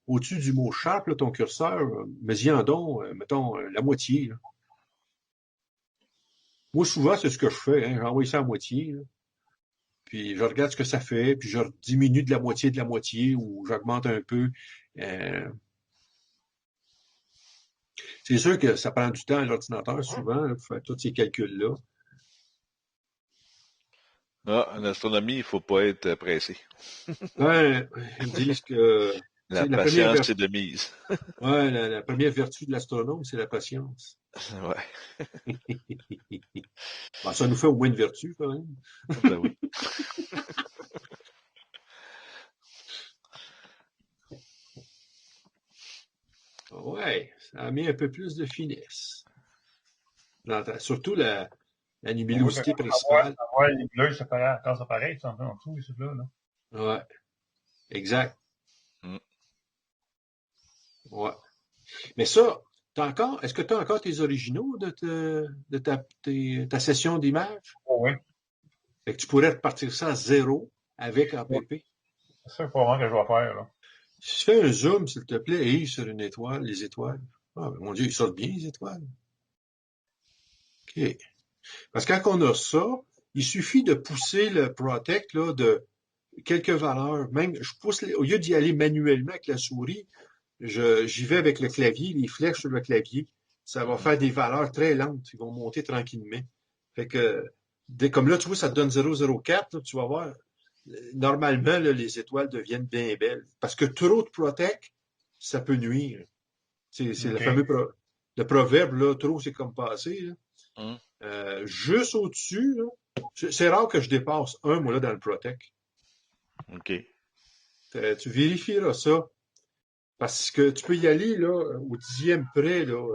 au-dessus du mot Sharp, là, ton curseur, mets-y en don, mettons, la moitié, là. Moi, souvent, c'est ce que je fais, hein. J'envoie ça à moitié, là. Puis je regarde ce que ça fait, puis je diminue de la moitié, ou j'augmente un peu. Euh, c'est sûr que ça prend du temps à l'ordinateur, souvent, là, pour faire tous ces calculs-là. Ah, en astronomie, il faut pas être pressé. Ben, ils me disent que, La tu sais, la première patience, vertu, c'est de mise. ouais, la première vertu de l'astronome, c'est la patience. Ouais, Ben, ça nous fait au moins une vertu, quand même. ben oui. Ouais, ça a mis un peu plus de finesse. Surtout la On voit que nubulosité principale. avoir la nébuleuse, ça paraît, quand ça paraît, ça en fait en dessous, et là, là. Ouais, exact. Mm. Ouais. Mais ça, est-ce que tu as encore tes originaux de ta session d'image? Oh, oui. Fait que tu pourrais repartir ça à zéro avec APP. C'est ça, probablement que je vais faire, là. Si tu fais un zoom, s'il te plaît, et sur une étoile, les étoiles. Ah, ben, mon Dieu, ils sortent bien, les étoiles. OK. Parce que quand on a ça, il suffit de pousser le Protect là, de quelques valeurs. Même, je pousse, au lieu d'y aller manuellement avec la souris, j'y vais avec le clavier, les flèches sur le clavier. Ça va faire des valeurs très lentes. Ils vont monter tranquillement. Fait que, comme là, tu vois, ça te donne 0,04, là, tu vas voir. Normalement, là, les étoiles deviennent bien belles. Parce que trop de Protect, ça peut nuire. C'est le OK. fameux le proverbe, là, trop, c'est comme passer, là. Mm. Juste au-dessus, là, c'est rare que je dépasse un, moi, là, dans le Protect. OK. Tu vérifieras ça. Parce que tu peux y aller, là, au dixième près, là,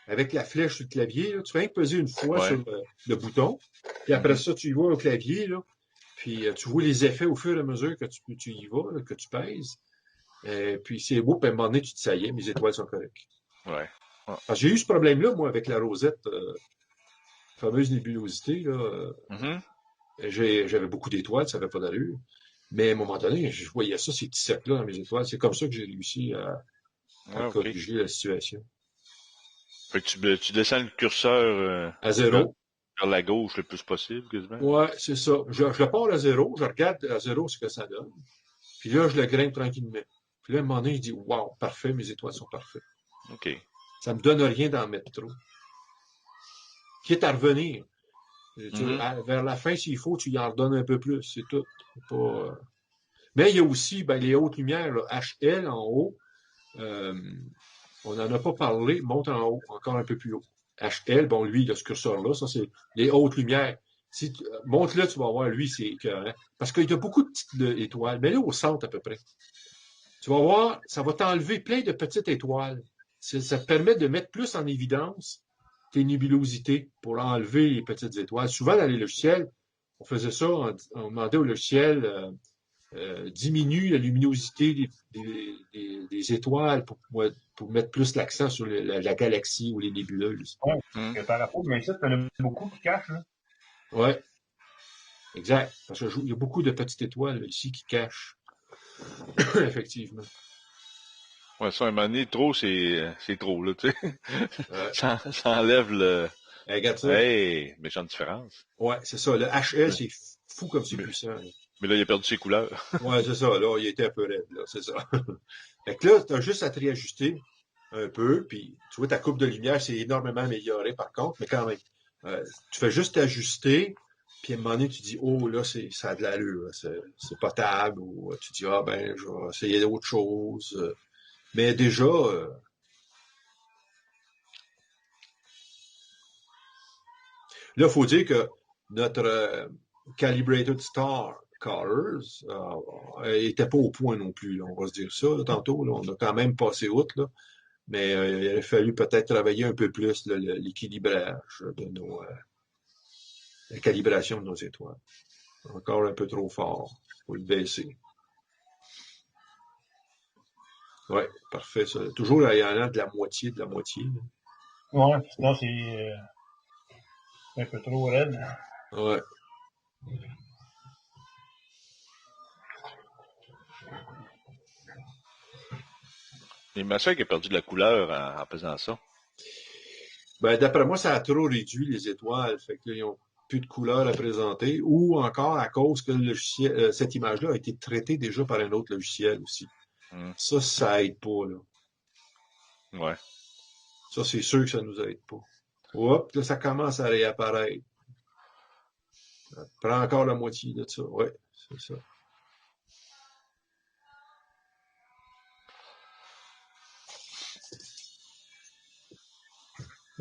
avec la flèche sur le clavier, là. Tu fais rien que peser une fois sur Ouais. le bouton. Puis après Mhm. ça, tu y vas au clavier, là. Puis tu vois les effets au fur et à mesure que tu y vas, là, que tu pèses. Puis c'est beau, puis à un moment donné, tu te dis, ça y est, mes étoiles sont correctes. Ouais. Ah. Parce que j'ai eu ce problème-là, moi, avec la rosette, fameuse nébulosité, là. Mhm. J'avais beaucoup d'étoiles, ça n'avait pas d'allure. Mais à un moment donné, je voyais ça, ces petits cercles-là dans mes étoiles. C'est comme ça que j'ai réussi à Ouais, OK. corriger la situation. Fait que tu descends le curseur À vers, zéro. vers la gauche le plus possible, quasiment. Ouais, c'est ça. Je le pars à zéro, je regarde à zéro ce que ça donne. Puis là, je le grimpe tranquillement. Puis là, à un moment donné, je dis, wow, parfait, mes étoiles sont parfaites. OK. Ça me donne rien d'en mettre trop. Quitte à revenir. Mhm. Vers la fin, s'il faut, tu y en redonnes un peu plus. C'est tout. Pas, Mais il y a aussi ben, les hautes lumières, là, HL en haut. Euh, on n'en a pas parlé. Monte en haut, encore un peu plus haut. HL, bon, lui, il a ce curseur-là. Ça, c'est les hautes lumières. Si montre-le, tu vas voir, lui, c'est écœurant. Parce qu'il y a beaucoup de petites étoiles, mais là, au centre à peu près. Tu vas voir, ça va t'enlever plein de petites étoiles. Ça te permet de mettre plus en évidence tes nébulosités pour enlever les petites étoiles. Souvent, dans les logiciels, on faisait ça, on demandait au logiciel diminue la luminosité des étoiles pour mettre plus l'accent sur la galaxie ou les nébuleuses. Ouais, parce que par rapport au site, il y en a beaucoup qui cachent. Là. Ouais, exact. Parce qu'il y a beaucoup de petites étoiles là, ici qui cachent. Effectivement. Ouais, ça, un moment donné, trop, c'est trop, là, tu sais. Ça enlève le... Hey, regarde ça. Hey, méchante différence. Ouais, c'est ça. Le HL, c'est fou comme c'est puissant. Là. Mais là, il a perdu ses couleurs. Ouais, c'est ça. Là, il était un peu raide, là. C'est ça. Fait que là, t'as juste à te réajuster un peu, puis tu vois, ta coupe de lumière, c'est énormément amélioré, par contre, mais quand même. Tu fais juste t'ajuster, puis à un moment donné, tu dis, oh, là, ça a de l'allure, c'est potable, ou tu dis, ah, ben, je vais essayer d'autres choses. Mais déjà, là, il faut dire que notre Calibrated Star Colors était pas au point non plus, là, on va se dire ça là, tantôt. Là, on a quand même passé outre, là, mais il aurait fallu peut-être travailler un peu plus là, l'équilibrage de la calibration de nos étoiles. Encore un peu trop fort. Faut le baisser. Ouais, parfait. Ça. Toujours il y en a de la moitié, de la moitié. Là. Ouais, sinon c'est un peu trop raide. Ouais. Les machins qui a perdu de la couleur en faisant ça. Ben, d'après moi, ça a trop réduit les étoiles. Fait que là, ils ont plus de couleurs à présenter, ou encore à cause que le logiciel, cette image-là a été traitée déjà par un autre logiciel aussi. Ça aide pas, là. Ouais. Ça, c'est sûr que ça nous aide pas. Hop, là, ça commence à réapparaître. Ça prend encore la moitié de ça. Ouais, c'est ça.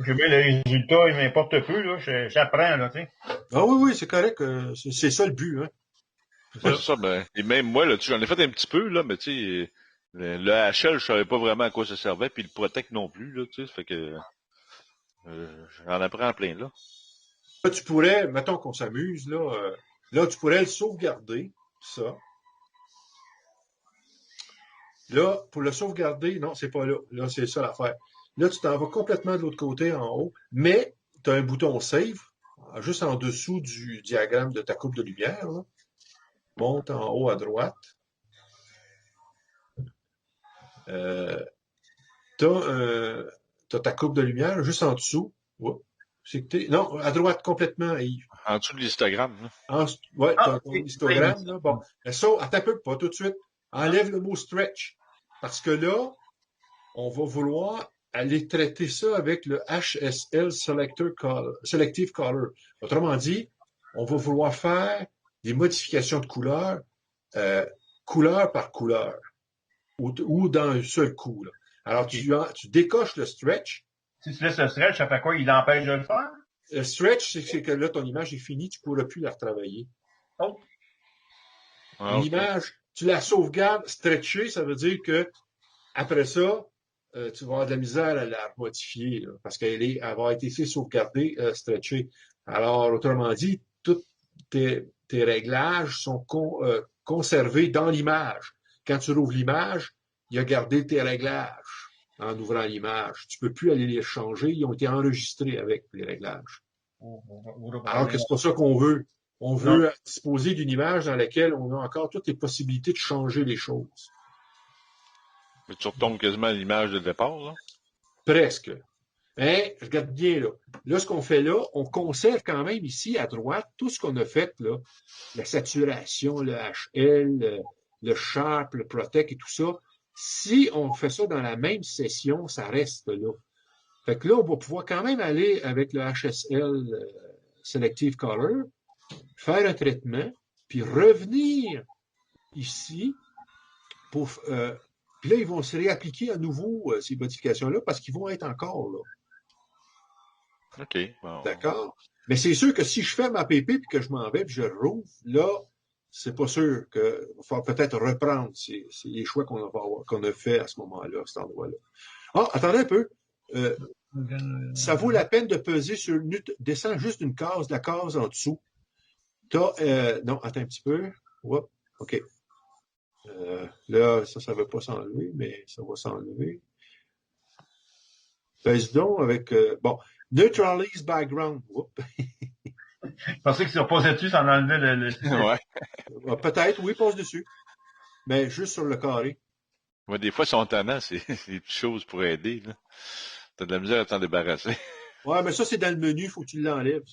J'ai bien le résultat, il m'importe peu, là. J'apprends, là, tu sais. Ah oui, oui, c'est correct. C'est ça le but, hein. Ouais, c'est ça, ben, et même moi, là, j'en ai fait un petit peu, là, mais tu sais, le HL, je savais pas vraiment à quoi ça servait, puis le Protect non plus, là, tu sais, ça fait que j'en apprends plein, là. Là, tu pourrais, mettons qu'on s'amuse, là, tu pourrais le sauvegarder, ça. Là, pour le sauvegarder, non, c'est pas là. Là, c'est ça l'affaire. Là, tu t'en vas complètement de l'autre côté en haut, mais tu as un bouton Save, juste en dessous du diagramme de ta coupe de lumière. Là. Monte en haut à droite. T'as ta coupe de lumière juste en dessous. Oups. Non, à droite complètement, Yves. En dessous de l'histogramme, là. Ouais, t'as ton oui, histogramme, là. Bon. Ça, attends un peu, pas tout de suite. Enlève le mot stretch. Parce que là, on va vouloir aller traiter ça avec le HSL Selective Color. Autrement dit, on va vouloir faire des modifications de couleur, couleur par couleur, ou dans un seul coup. Là. Alors, tu décoches le stretch. Si tu laisses le stretch, ça fait quoi? Il empêche de le faire? Le stretch, c'est que là, ton image est finie, tu ne pourras plus la retravailler. Oh. Ah, Une okay. image, tu la sauvegardes stretchée, ça veut dire que après ça, tu vas avoir de la misère à la modifier, là, parce qu'elle va avoir été sauvegardée, stretchée. Alors, autrement dit, tous tes réglages sont conservés dans l'image. Quand tu rouvres l'image, il a gardé tes réglages en ouvrant l'image. Tu peux plus aller les changer, ils ont été enregistrés avec les réglages. Alors que c'est pas ça qu'on veut. On veut disposer d'une image dans laquelle on a encore toutes les possibilités de changer les choses. Mais tu retombes quasiment à l'image de départ, là? Presque. Mais, regarde bien, là. Là, ce qu'on fait là, on conserve quand même ici, à droite, tout ce qu'on a fait, là. La saturation, le HL, le Sharp, le Protect et tout ça. Si on fait ça dans la même session, ça reste là. Fait que là, on va pouvoir quand même aller avec le HSL Selective Color, faire un traitement, puis revenir ici pour... puis là, ils vont se réappliquer à nouveau ces modifications-là parce qu'ils vont être encore là. OK. Bon. D'accord? Mais c'est sûr que si je fais ma PP puis que je m'en vais puis je rouvre, là, c'est pas sûr que il va falloir peut-être reprendre les choix qu'on a fait à ce moment-là, à cet endroit-là. Ah, attendez un peu. Ça vaut la peine de peser sur descends juste une case, la case en dessous. Non, attends un petit peu. Oups, OK. Là, ça ne veut pas s'enlever, mais ça va s'enlever. Pèse donc avec bon, neutralize background. Oups. Je pensais que si on posait dessus, ça en enlevait Ouais. Peut-être, oui, passe dessus. Mais juste sur le carré. Moi, des fois, son tannant, c'est des petites choses pour aider, là. T'as de la misère à t'en débarrasser. Ouais, mais ça, c'est dans le menu, il faut que tu l'enlèves.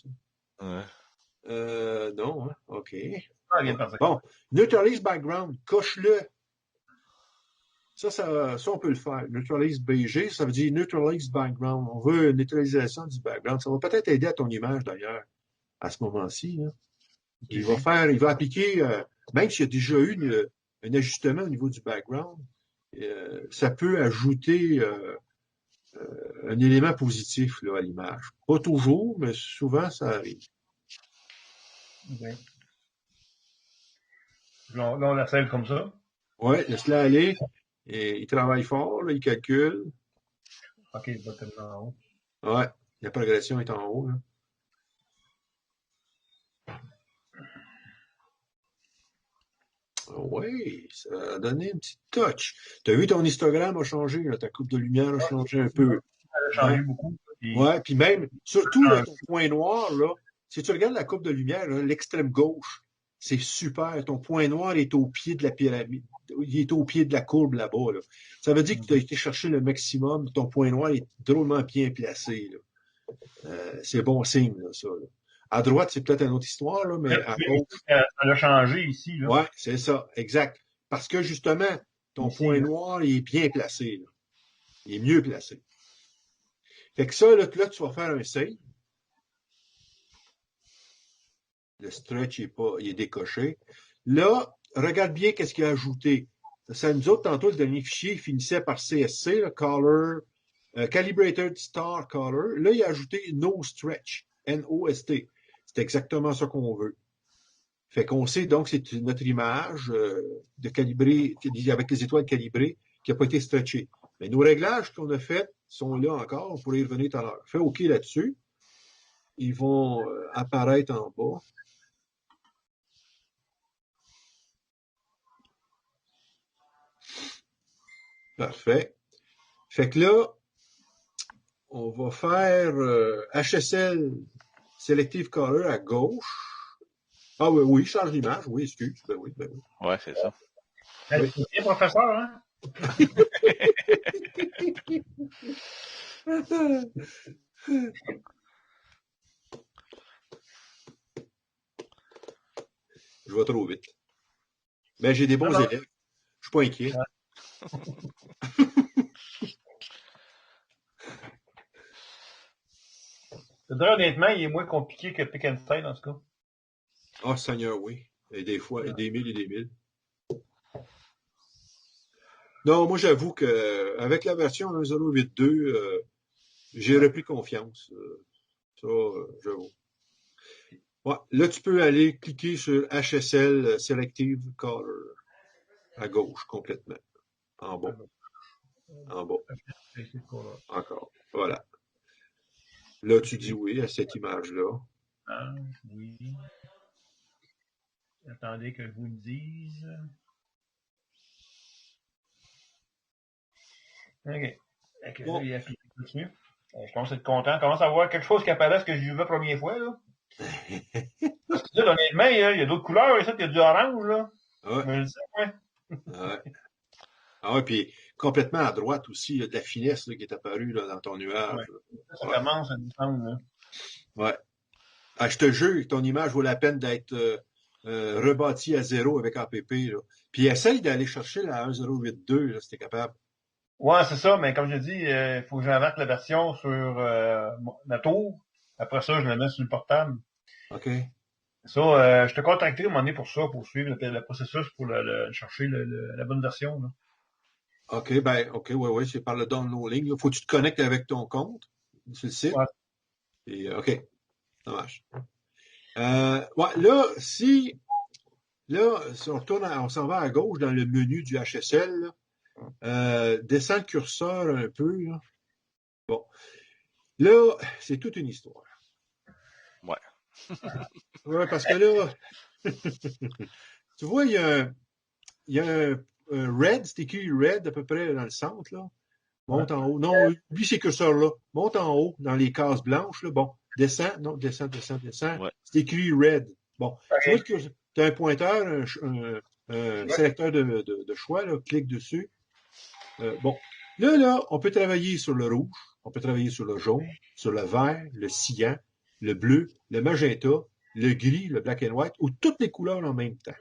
Ouais. Non, hein? OK. Ah, bien pensé. Bon, neutralize background, coche-le. Ça, on peut le faire. Neutralize BG, ça veut dire neutralize background. On veut une neutralisation du background. Ça va peut-être aider à ton image, d'ailleurs, à ce moment-ci. Hein. Il va appliquer, même s'il y a déjà eu un ajustement au niveau du background, ça peut ajouter un élément positif là, à l'image. Pas toujours, mais souvent, ça arrive. Okay. Là, on la scelle comme ça. Oui, laisse-la aller. Et il travaille fort, là, il calcule. OK, il va terminer en haut. Ouais, la progression est en haut. Là. Oui, ça a donné un petit touch. Tu as vu, ton histogramme a changé, là, ta coupe de lumière a changé un peu. Elle a changé beaucoup. Ouais, puis même, surtout là, ton point noir, là, si tu regardes la coupe de lumière, l'extrême gauche, c'est super. Ton point noir est au pied de la pyramide. Il est au pied de la courbe là-bas. Là. Ça veut dire que tu as été chercher le maximum. Ton point noir est drôlement bien placé. Là. C'est bon signe, là, ça. Là. À droite, c'est peut-être une autre histoire, là, mais à gauche. Elle a changé ici. Là. Ouais, c'est ça, exact. Parce que justement, ton ici, point noir, il est bien placé. Là. Il est mieux placé. Fait que ça, là, tu vas faire un save. Le stretch il est décoché. Là, regarde bien qu'est-ce qu'il a ajouté. Ça, nous autres, tantôt, le dernier fichier, il finissait par CSC, le color, calibrated star color. Là, il a ajouté no stretch, N-O-S-T. C'est exactement ça qu'on veut. Fait qu'on sait donc c'est notre image de calibrer, avec les étoiles calibrées, qui n'a pas été stretchée. Mais nos réglages qu'on a faits sont là encore. On pourrait y revenir tout à l'heure. Fais OK là-dessus. Ils vont apparaître en bas. Parfait. Fait que là, on va faire HSL Selective Color à gauche. Ah oui, change l'image. Oui, excuse. Ben oui. Ouais, c'est ça. Oui. C'est bien, professeur, hein? Je vais trop vite. Mais j'ai des bons élèves. Je suis pas inquiet. Honnêtement, il est moins compliqué que Pick and Style, en tout cas. Ah, Seigneur, oui. Et des fois, des mille et des mille. Non, moi, j'avoue que avec la version 1.0.8.2, j'ai repris confiance. Ça, j'avoue. Ouais, là, tu peux aller cliquer sur HSL Selective Color à gauche complètement. En bas. En bas. Encore. Voilà. Là, tu dis oui à cette image-là. Ah, oui. Attendez que je vous le dise. OK. Bon. Là, il a appliqué dessus. Je commence à être content. Je commence à voir quelque chose qui apparaît à ce que j'ai vu la première fois. Là. Parce que là, honnêtement, il y a d'autres couleurs. Ici, il y a du orange. Là. Ouais. Je me le dis, ouais. Ouais. Ah ouais, puis complètement à droite aussi, il y a de la finesse là, qui est apparue là, dans ton nuage. Ouais. Ça commence à descendre. Là. Ouais. Ah, je te jure que ton image vaut la peine d'être rebâtie à zéro avec APP. Là. Puis essaye d'aller chercher la 1.0.8.2 là, si t'es capable. Ouais, c'est ça, mais comme je dis, il faut que j'invente la version sur ma tour. Après ça, je la mets sur le portable. OK. Ça, je te contacterai à un moment donné pour ça, pour suivre le processus, pour chercher la bonne version. Là. OK, ouais, c'est par le downloading. Là. Faut que tu te connectes avec ton compte sur le site. Ouais. Et, OK. Ça marche. Ouais, si on retourne, on s'en va à gauche dans le menu du HSL, là, descend le curseur un peu, là. Bon. Là, c'est toute une histoire. Ouais. Ouais, parce que là, tu vois, il y a un red, c'est écrit red à peu près dans le centre, là. Monte en haut. Non, oublie ces curseurs-là. Monte en haut, dans les cases blanches, là. Bon. Descends. Non, descends. Ouais. C'est écrit red. Bon. Tu vois OK. que tu as un pointeur, un sélecteur de choix, là. Clique dessus. Bon. Là, on peut travailler sur le rouge, on peut travailler sur le jaune, sur le vert, le cyan, le bleu, le magenta, le gris, le black and white, ou toutes les couleurs en même temps.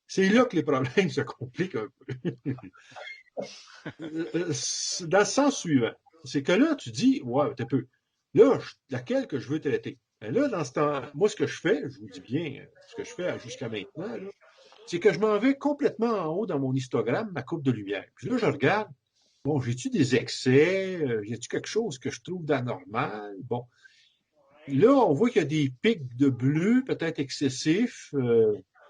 C'est là que les problèmes se compliquent un peu. Dans le sens suivant, c'est que là, tu dis, ouais, t'as peu. Là, laquelle que je veux traiter? Ben là, dans ce temps, moi, ce que je fais, je vous dis bien ce que je fais jusqu'à maintenant, là, c'est que je m'en vais complètement en haut dans mon histogramme, ma courbe de lumière. Puis là, je regarde, bon, j'ai-tu des excès? Y a-tu quelque chose que je trouve d'anormal? Bon. Là, on voit qu'il y a des pics de bleu, peut-être excessifs.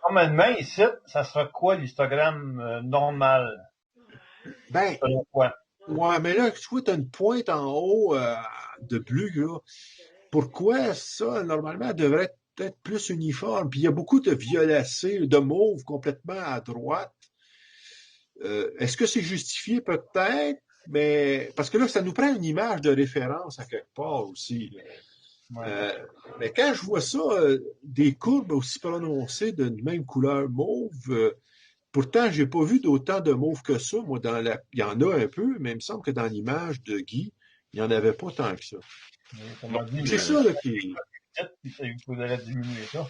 Normalement, ici, ça sera quoi l'histogramme normal? Ben, Selon quoi? ouais, mais là, tu vois, tu as une pointe en haut de bleu, là. Pourquoi ça, normalement, devrait être peut-être plus uniforme? Puis il y a beaucoup de violacés, de mauve complètement à droite. Est-ce que c'est justifié? Peut-être, mais parce que là, ça nous prend une image de référence à quelque part aussi, là. Ouais. Mais quand je vois ça, des courbes aussi prononcées d'une même couleur mauve, pourtant, j'ai pas vu d'autant de mauve que ça. Moi, il y en a un peu, mais il me semble que dans l'image de Guy, il n'y en avait pas tant que ça. Comment dire, C'est ça, là, qui il faudrait diminuer ça.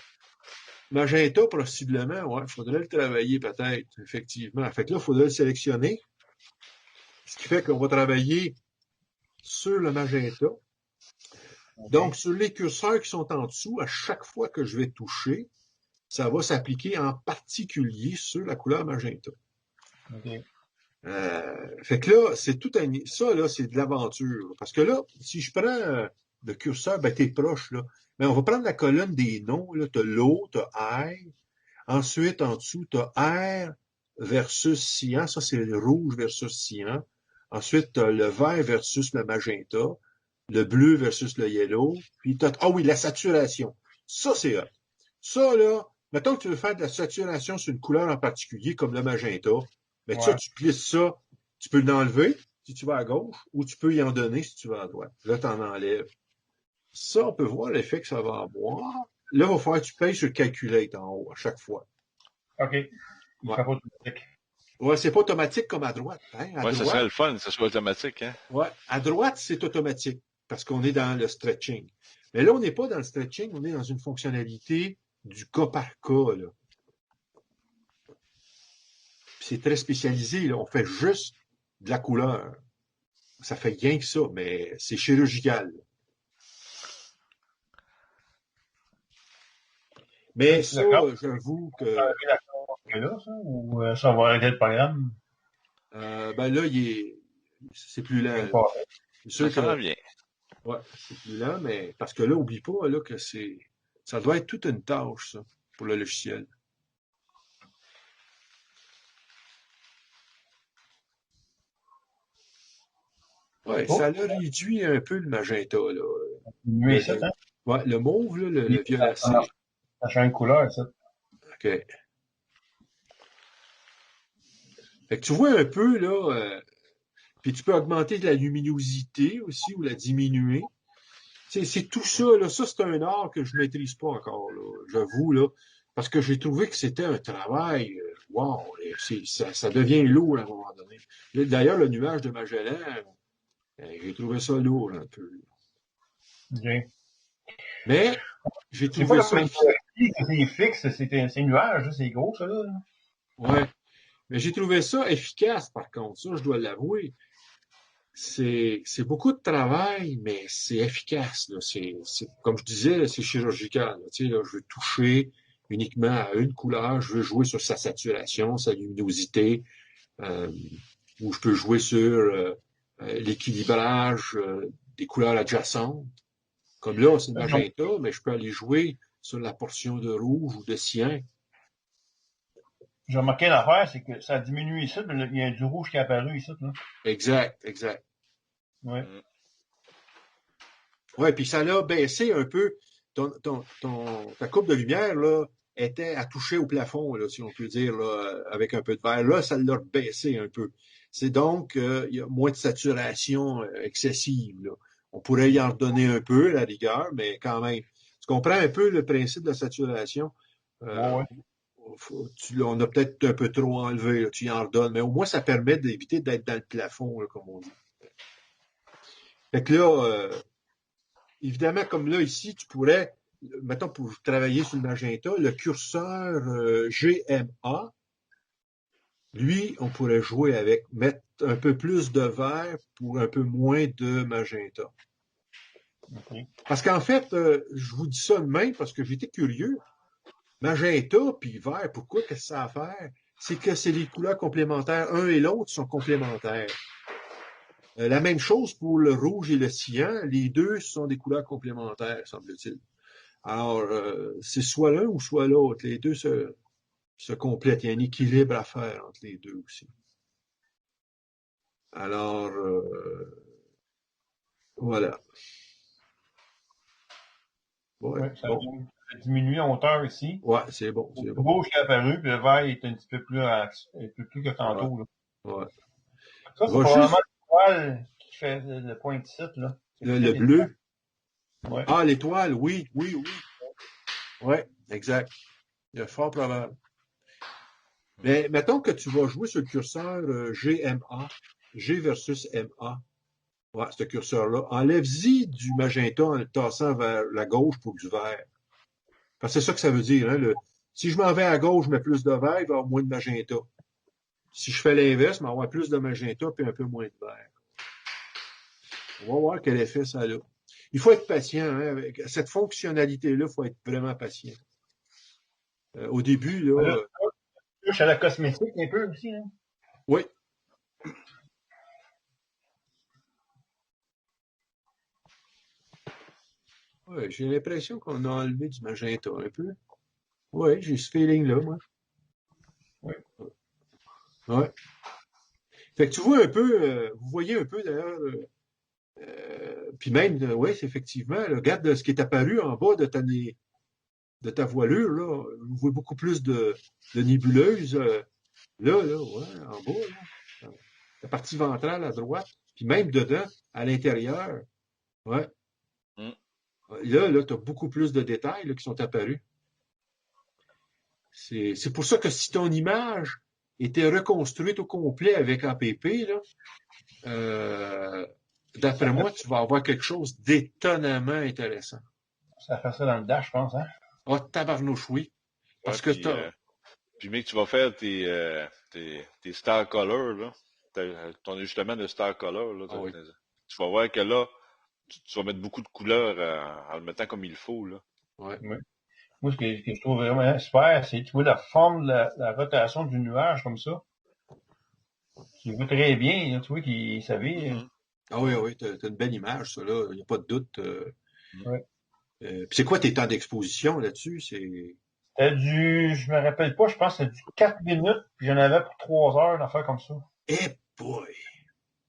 magenta, possiblement, ouais. Il faudrait le travailler, peut-être, effectivement. Fait que là, il faudrait le sélectionner. Ce qui fait qu'on va travailler sur le magenta. OK. Donc, sur les curseurs qui sont en dessous, à chaque fois que je vais toucher, ça va s'appliquer en particulier sur la couleur magenta. OK. Fait que là, c'est tout ça, là, c'est de l'aventure. Parce que là, si je prends le curseur, ben, t'es proche, là. Mais on va prendre la colonne des noms, là. T'as l'eau, t'as R. Ensuite, en dessous, t'as R versus cyan. Ça, c'est le rouge versus cyan. Ensuite, t'as le vert versus le magenta. Le bleu versus le yellow. Puis ah oui, la saturation. Ça, c'est hot. Ça, là, mettons que tu veux faire de la saturation sur une couleur en particulier, comme le magenta, mais ça, Ouais. tu plisses ça, tu peux l'enlever si tu vas à gauche, ou tu peux y en donner si tu vas à droite. Là, tu en enlèves. Ça, on peut voir l'effet que ça va avoir. Là, il va falloir que tu payes sur Calculate en haut à chaque fois. OK. Il Ouais. fait pas automatique. Ouais, c'est pas automatique comme à droite. Hein? À Ouais, ça serait droite, le fun, que ça soit automatique, hein? ouais, à droite, c'est automatique parce qu'on est dans le stretching. Mais là, on n'est pas dans le stretching, on est dans une fonctionnalité du cas par cas, là. C'est très spécialisé, là. On fait juste de la couleur. Ça fait rien que ça, mais c'est chirurgical. Mais C'est ça, d'accord. j'avoue que Là, ça, ou ça va arrêter le programme? ben là, c'est plus lent. Pas. C'est Ça sûr s'en que vient. ouais, c'est plus lent, mais parce que là, oublie pas là, que ça doit être toute une tâche, ça, pour le logiciel. Ouais, Oh, ça l'a réduit un peu le magenta, là. diminuer ça, hein? Ouais, le mauve, là, le Oui, violacé. ça change de couleur, ça. OK. Fait que tu vois un peu, là, puis tu peux augmenter la luminosité aussi ou la diminuer. C'est tout ça, là. Ça, c'est un art que je maîtrise pas encore, là. J'avoue, là. Parce que j'ai trouvé que c'était un travail, wow, ça devient lourd à un moment donné. D'ailleurs, le nuage de Magellan, j'ai trouvé ça lourd un peu. OK. Mais j'ai C'est pas trouvé ça comme une efficace. c'est fixe, c'est un nuage, c'est gros, ça, là. Ouais. Mais j'ai trouvé ça efficace, par contre. Ça, je dois l'avouer. C'est beaucoup de travail, mais c'est efficace, là. Comme je disais, là, c'est chirurgical, là. Tu sais, là, je veux toucher uniquement à une couleur, je veux jouer sur sa saturation, sa luminosité, euh, ou je peux jouer sur l'équilibrage des couleurs adjacentes, Comme là, c'est magenta, mais je peux aller jouer sur la portion de rouge ou de cyan. J'ai remarqué l'affaire, c'est que ça a diminué ici, mais il y a du rouge qui est apparu ici, là. Exact. Ouais. Ouais, puis ça l'a baissé un peu. Ta courbe de lumière, là, était à toucher au plafond, là, si on peut dire, là, avec un peu de vert. Là, ça l'a baissé un peu. C'est donc, il y a moins de saturation excessive, là. On pourrait y en redonner un peu, la rigueur, mais quand même. Tu comprends un peu le principe de la saturation? Ouais. On a peut-être un peu trop enlevé, là, tu y en redonnes, mais au moins, ça permet d'éviter d'être dans le plafond, là, comme on dit. Fait que là, évidemment, comme là, ici, tu pourrais, mettons, pour travailler sur le magenta, le curseur GMA, lui, on pourrait jouer avec, mettre un peu plus de vert pour un peu moins de magenta. Okay. Parce qu'en fait, je vous dis ça de même parce que j'étais curieux. Magenta puis vert, pourquoi qu'est-ce que ça a à faire? C'est que c'est les couleurs complémentaires. Un et l'autre sont complémentaires. La même chose pour le rouge et le cyan. Les deux sont des couleurs complémentaires, semble-t-il. Alors, c'est soit l'un ou soit l'autre. Les deux se complètent. Il y a un équilibre à faire entre les deux aussi. Alors, voilà. Ouais, ça a diminué en hauteur ici. Ouais, c'est bon. Le rouge qui est apparu, puis le vert est un petit peu plus que tantôt. Ouais. Là. Ouais. Ça, c'est probablement l'étoile qui fait le point de site. Là. Le bleu. Ouais. Ah, l'étoile, oui. Ouais, exact. Il est fort probable. Mais mettons que tu vas jouer sur le curseur GMA, G versus MA. Ouais, ce curseur-là. Enlève-y du magenta en le tassant vers la gauche pour du vert. Parce que c'est ça que ça veut dire. Hein, si je m'en vais à gauche, je mets plus de vert, il va y avoir moins de magenta. Si je fais l'inverse, il va y avoir plus de magenta puis un peu moins de vert. On va voir quel effet ça a. Il faut être patient. Hein, avec cette fonctionnalité-là, il faut être vraiment patient. Au début, là... touche à la cosmétique un peu aussi. Hein? Oui. Ouais, j'ai l'impression qu'on a enlevé du magenta un peu. Oui, j'ai ce feeling-là, moi. Oui. Ouais. Fait que tu vois un peu, vous voyez un peu d'ailleurs, puis même, oui, effectivement, là, regarde ce qui est apparu en bas de ta voilure, là. Vous voyez beaucoup plus de nébuleuses. Là, ouais, en bas, là. La partie ventrale à droite, puis même dedans, à l'intérieur. Ouais. Là, tu as beaucoup plus de détails là, qui sont apparus. C'est pour ça que si ton image était reconstruite au complet avec APP, là, d'après moi, tu vas avoir quelque chose d'étonnamment intéressant. Ça fait ça dans le dash, je pense, hein? Ah, tabarnouche, oui. Parce que puis, mec, tu vas faire tes star colors, là. Ton ajustement de star color, là. oui. Tu vas voir que là, tu vas mettre beaucoup de couleurs en le mettant comme il faut, là. Ouais. Oui. Moi, ce que je trouve vraiment super, c'est tu vois la forme, la rotation du nuage comme ça. Tu le vois très bien, là, tu vois qu'il savait. Ah oui, t'as une belle image, ça, là. Il n'y a pas de doute. Ouais. Puis c'est quoi tes temps d'exposition là-dessus? C'était je me rappelle pas, je pense que c'était du 4 minutes, puis j'en avais pour 3 heures, une affaire comme ça. Eh boy!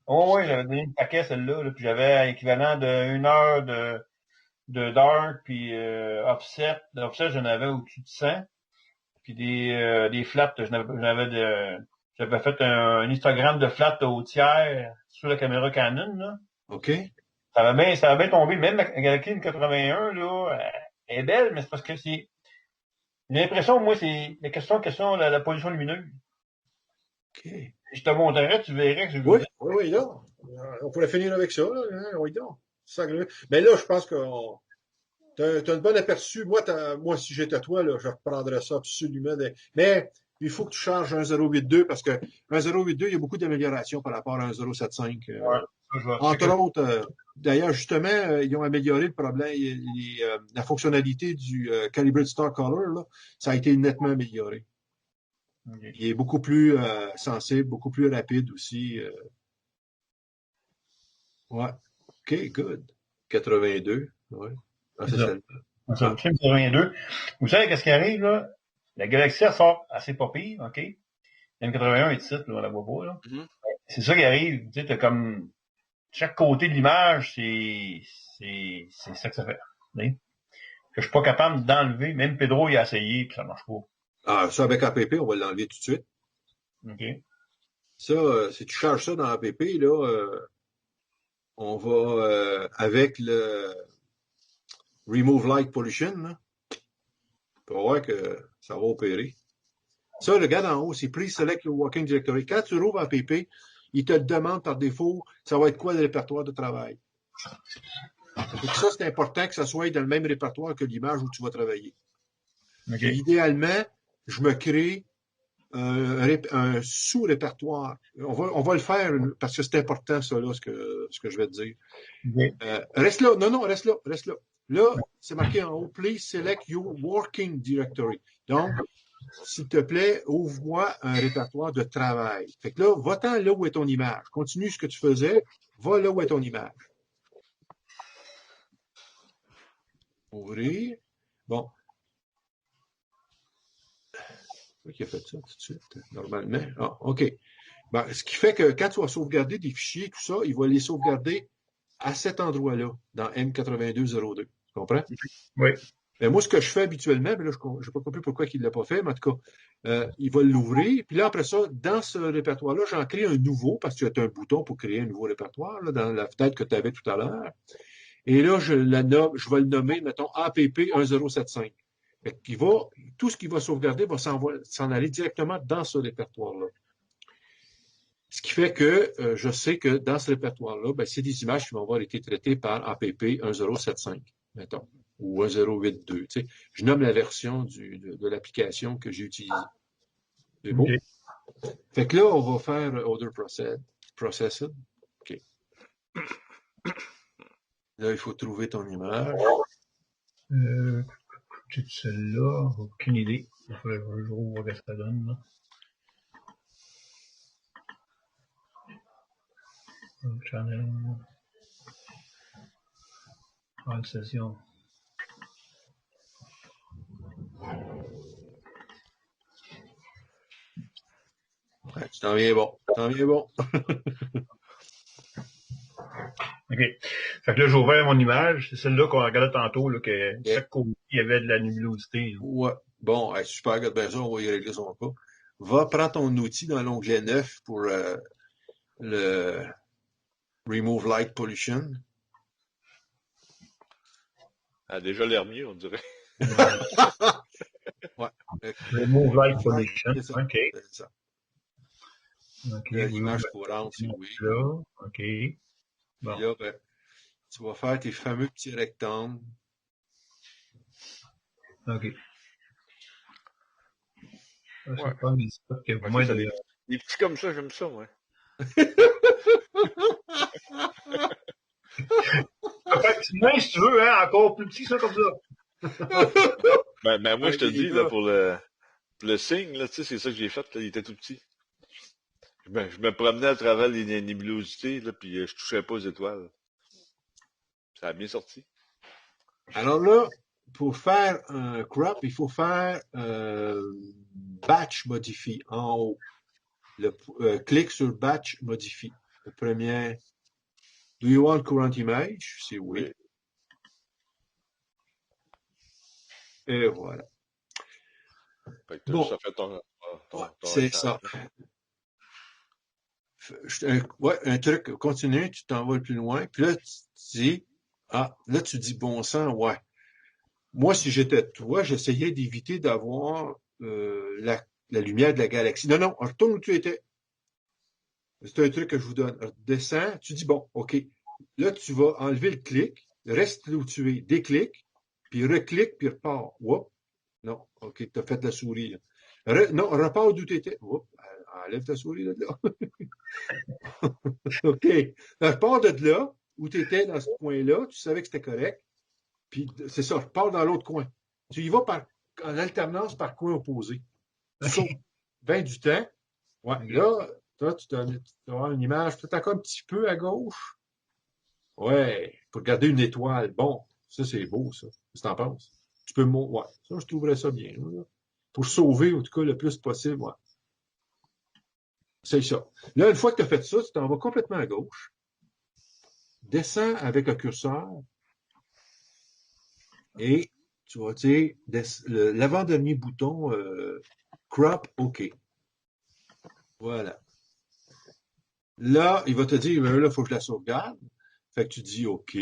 Oh oui, j'avais donné une paquet celle-là, là, puis j'avais l'équivalent de 1 heure de dark, puis offset. L'offset, j'en avais au-dessus de 100. Puis des flats, j'avais fait un histogramme de flats au tiers sur la caméra Canon, là. OK. Ça va bien tombé. Même la Canon 81, là, elle est belle, mais c'est parce que j'ai l'impression, moi, c'est la question la pollution lumineuse. OK. Je te montrerai, tu verrais que je Oui, là. On pourrait finir avec ça, là. Hein, oui, donc. Mais là, je pense que t'as un bon aperçu. Moi, si j'étais toi, là, je reprendrais ça absolument. Mais il faut que tu charges un 082 parce que un 082, il y a beaucoup d'améliorations par rapport à un 075. Entre autres, d'ailleurs, justement, ils ont amélioré le problème, la fonctionnalité du Calibrated Star Color, là, ça a été nettement amélioré. Okay. Il est beaucoup plus sensible, beaucoup plus rapide aussi. Ouais. OK, good. 82, ouais. Ah, c'est celle. C'est ça, le film 82. Vous savez qu'est-ce qui arrive, là? La galaxie, elle sort assez pas pire, OK? M81 est ici, là, on la voit pas, là. Mhm. C'est ça qui arrive. Tu sais, t'as comme, chaque côté de l'image, c'est ça que ça fait. Tu sais? Que je suis pas capable d'enlever. Même Pedro, il a essayé, puis ça marche pas. Ah, ça, avec APP, on va l'enlever tout de suite. OK? Ça, si tu charges ça dans APP, là, on va, avec le Remove Light Pollution, là, tu vas voir que ça va opérer. Ça, le gars d'en haut, c'est Please Select Your Working Directory. Quand tu rouvres APP, il te demande par défaut, ça va être quoi le répertoire de travail. Donc ça, c'est important que ça soit dans le même répertoire que l'image où tu vas travailler. Okay. Idéalement, je me crée un sous-répertoire. On va le faire parce que c'est important, ça, là, ce que je vais te dire. Okay. Reste là. Non, reste là. Là, c'est marqué en haut, Please Select Your Working Directory. Donc, s'il te plaît, ouvre-moi un répertoire de travail. Fait que là, va-t'en là où est ton image. Continue ce que tu faisais. Va là où est ton image. Ouvrir. Bon. Qui a fait ça tout de suite, normalement? Ah, OK. Ben, ce qui fait que quand tu vas sauvegarder des fichiers, tout ça, il va les sauvegarder à cet endroit-là, dans M8202. Tu comprends? Oui. Ben, moi, ce que je fais habituellement, ben là, je n'ai pas compris pourquoi il ne l'a pas fait, mais en tout cas, il va l'ouvrir. Puis là, après ça, dans ce répertoire-là, j'en crée un nouveau, parce que tu as un bouton pour créer un nouveau répertoire, là, dans la fenêtre que tu avais tout à l'heure. Et là, je vais le nommer, mettons, APP 1075. Fait qu'il va, tout ce qu'il va sauvegarder va s'en aller directement dans ce répertoire-là. Ce qui fait que je sais que dans ce répertoire-là, ben, c'est des images qui vont avoir été traitées par APP 1075, mettons, ou 1082. Tu sais, je nomme la version de l'application que j'ai utilisée. C'est beau? Okay. Fait que là, on va faire Order Processed. OK. Là, il faut trouver ton image. Peut-être celle-là, aucune idée. Il faut que je vois ce que ça donne. Là. Channel. File session. Ouais, tu t'en viens bon. OK. Fait que là, j'ai ouvert mon image. C'est celle-là qu'on regardait tantôt, là, que chaque côté, il y avait de la nébulosité. Là. Ouais. Bon, super, regarde bien ça, on va y régler son cas. Va prendre ton outil dans l'onglet 9 pour le Remove Light Pollution. Ah, déjà l'air mieux, on dirait. Ouais. Remove Light Pollution. C'est ça. OK. C'est ça. Okay, l'image courante, c'est oui. Là, OK. Bon. Puis là, ben, tu vas faire tes fameux petits rectangles. OK. Ouais. C'est pas des spots que vous moi, des petits comme ça, j'aime ça, ouais. Même si tu veux, hein, encore plus petit, ça, comme ça. Ben moi, je te dis, là, pour le signe, là, tu sais, c'est ça que j'ai fait, là, il était tout petit. Je me promenais à travers les nébulosités, là, puis je touchais pas aux étoiles. Ça a bien sorti. Alors là, pour faire un crop, il faut faire Batch Modify en haut. Clique sur Batch Modify. Le premier. Do you want current image? C'est oui. Et voilà. Fait que bon. Ça fait ton c'est ça. Un truc, continue, tu t'en vas plus loin, puis là, tu dis, bon sang, ouais. Moi, si j'étais toi, j'essayais d'éviter d'avoir la lumière de la galaxie. Non, retourne où tu étais. C'est un truc que je vous donne. Descends, tu dis, bon, OK. Là, tu vas enlever le clic, reste où tu es, déclic, puis reclique, puis repars. Whoop. Non, OK, tu as fait la souris. Non, repars d'où tu étais. Whoop. Enlève ta souris de là. OK. Repars de là, où tu étais dans ce coin-là, tu savais que c'était correct. Puis c'est ça, repars dans l'autre coin. Tu y vas en alternance par coin opposé. Tu sautes 20 du temps. Ouais, là, toi, tu vas avoir une image peut-être encore un petit peu à gauche. Ouais, pour regarder une étoile. Bon, Ça, c'est beau, ça. Qu'est-ce que t'en penses? Tu peux ouais. Ça, je trouverais ça bien, là. Pour sauver, en tout cas, le plus possible, ouais. C'est ça. Là, une fois que tu as fait ça, tu t'en vas complètement à gauche. Descends avec un curseur. Et tu vas dire l'avant-dernier bouton crop OK. Voilà. Là, il va te dire, là, il faut que je la sauvegarde. Fait que tu dis OK.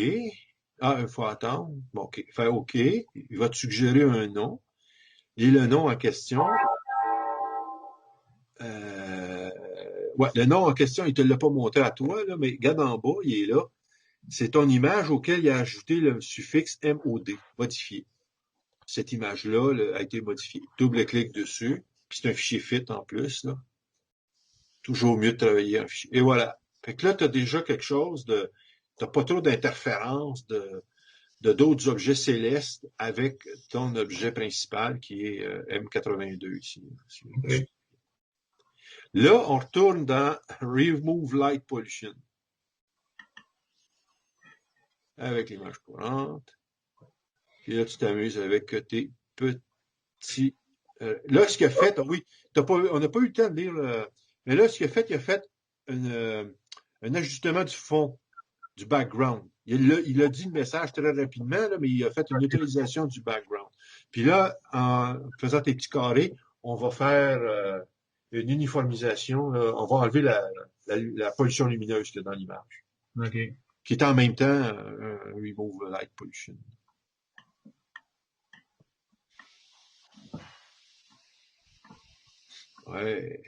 Ah, il faut attendre. Bon, OK. Fait OK. Il va te suggérer un nom. Et le nom en question. Ouais, le nom en question, il ne te l'a pas montré à toi, là, mais regarde en bas, il est là. C'est ton image auquel il a ajouté le suffixe MOD, modifié. Cette image-là a été modifiée. Double-clic dessus, puis c'est un fichier FIT en plus, là. Toujours mieux de travailler un fichier. Et voilà. Fait que là, tu as déjà quelque chose de... Tu n'as pas trop d'interférences de d'autres objets célestes avec ton objet principal qui est M82 ici. Okay. Là, on retourne dans Remove Light Pollution. Avec l'image courante. Puis là, tu t'amuses avec tes petits... là, ce qu'il a fait, oui, on n'a pas eu le temps de lire, mais là, ce qu'il a fait, il a fait un ajustement du fond, du background. Il a dit le message très rapidement, là, mais il a fait une utilisation du background. Puis là, en faisant tes petits carrés, on va faire une uniformisation. On va enlever la pollution lumineuse qu'il y a dans l'image. OK. Qui est en même temps un Remove Light Pollution. Ouais.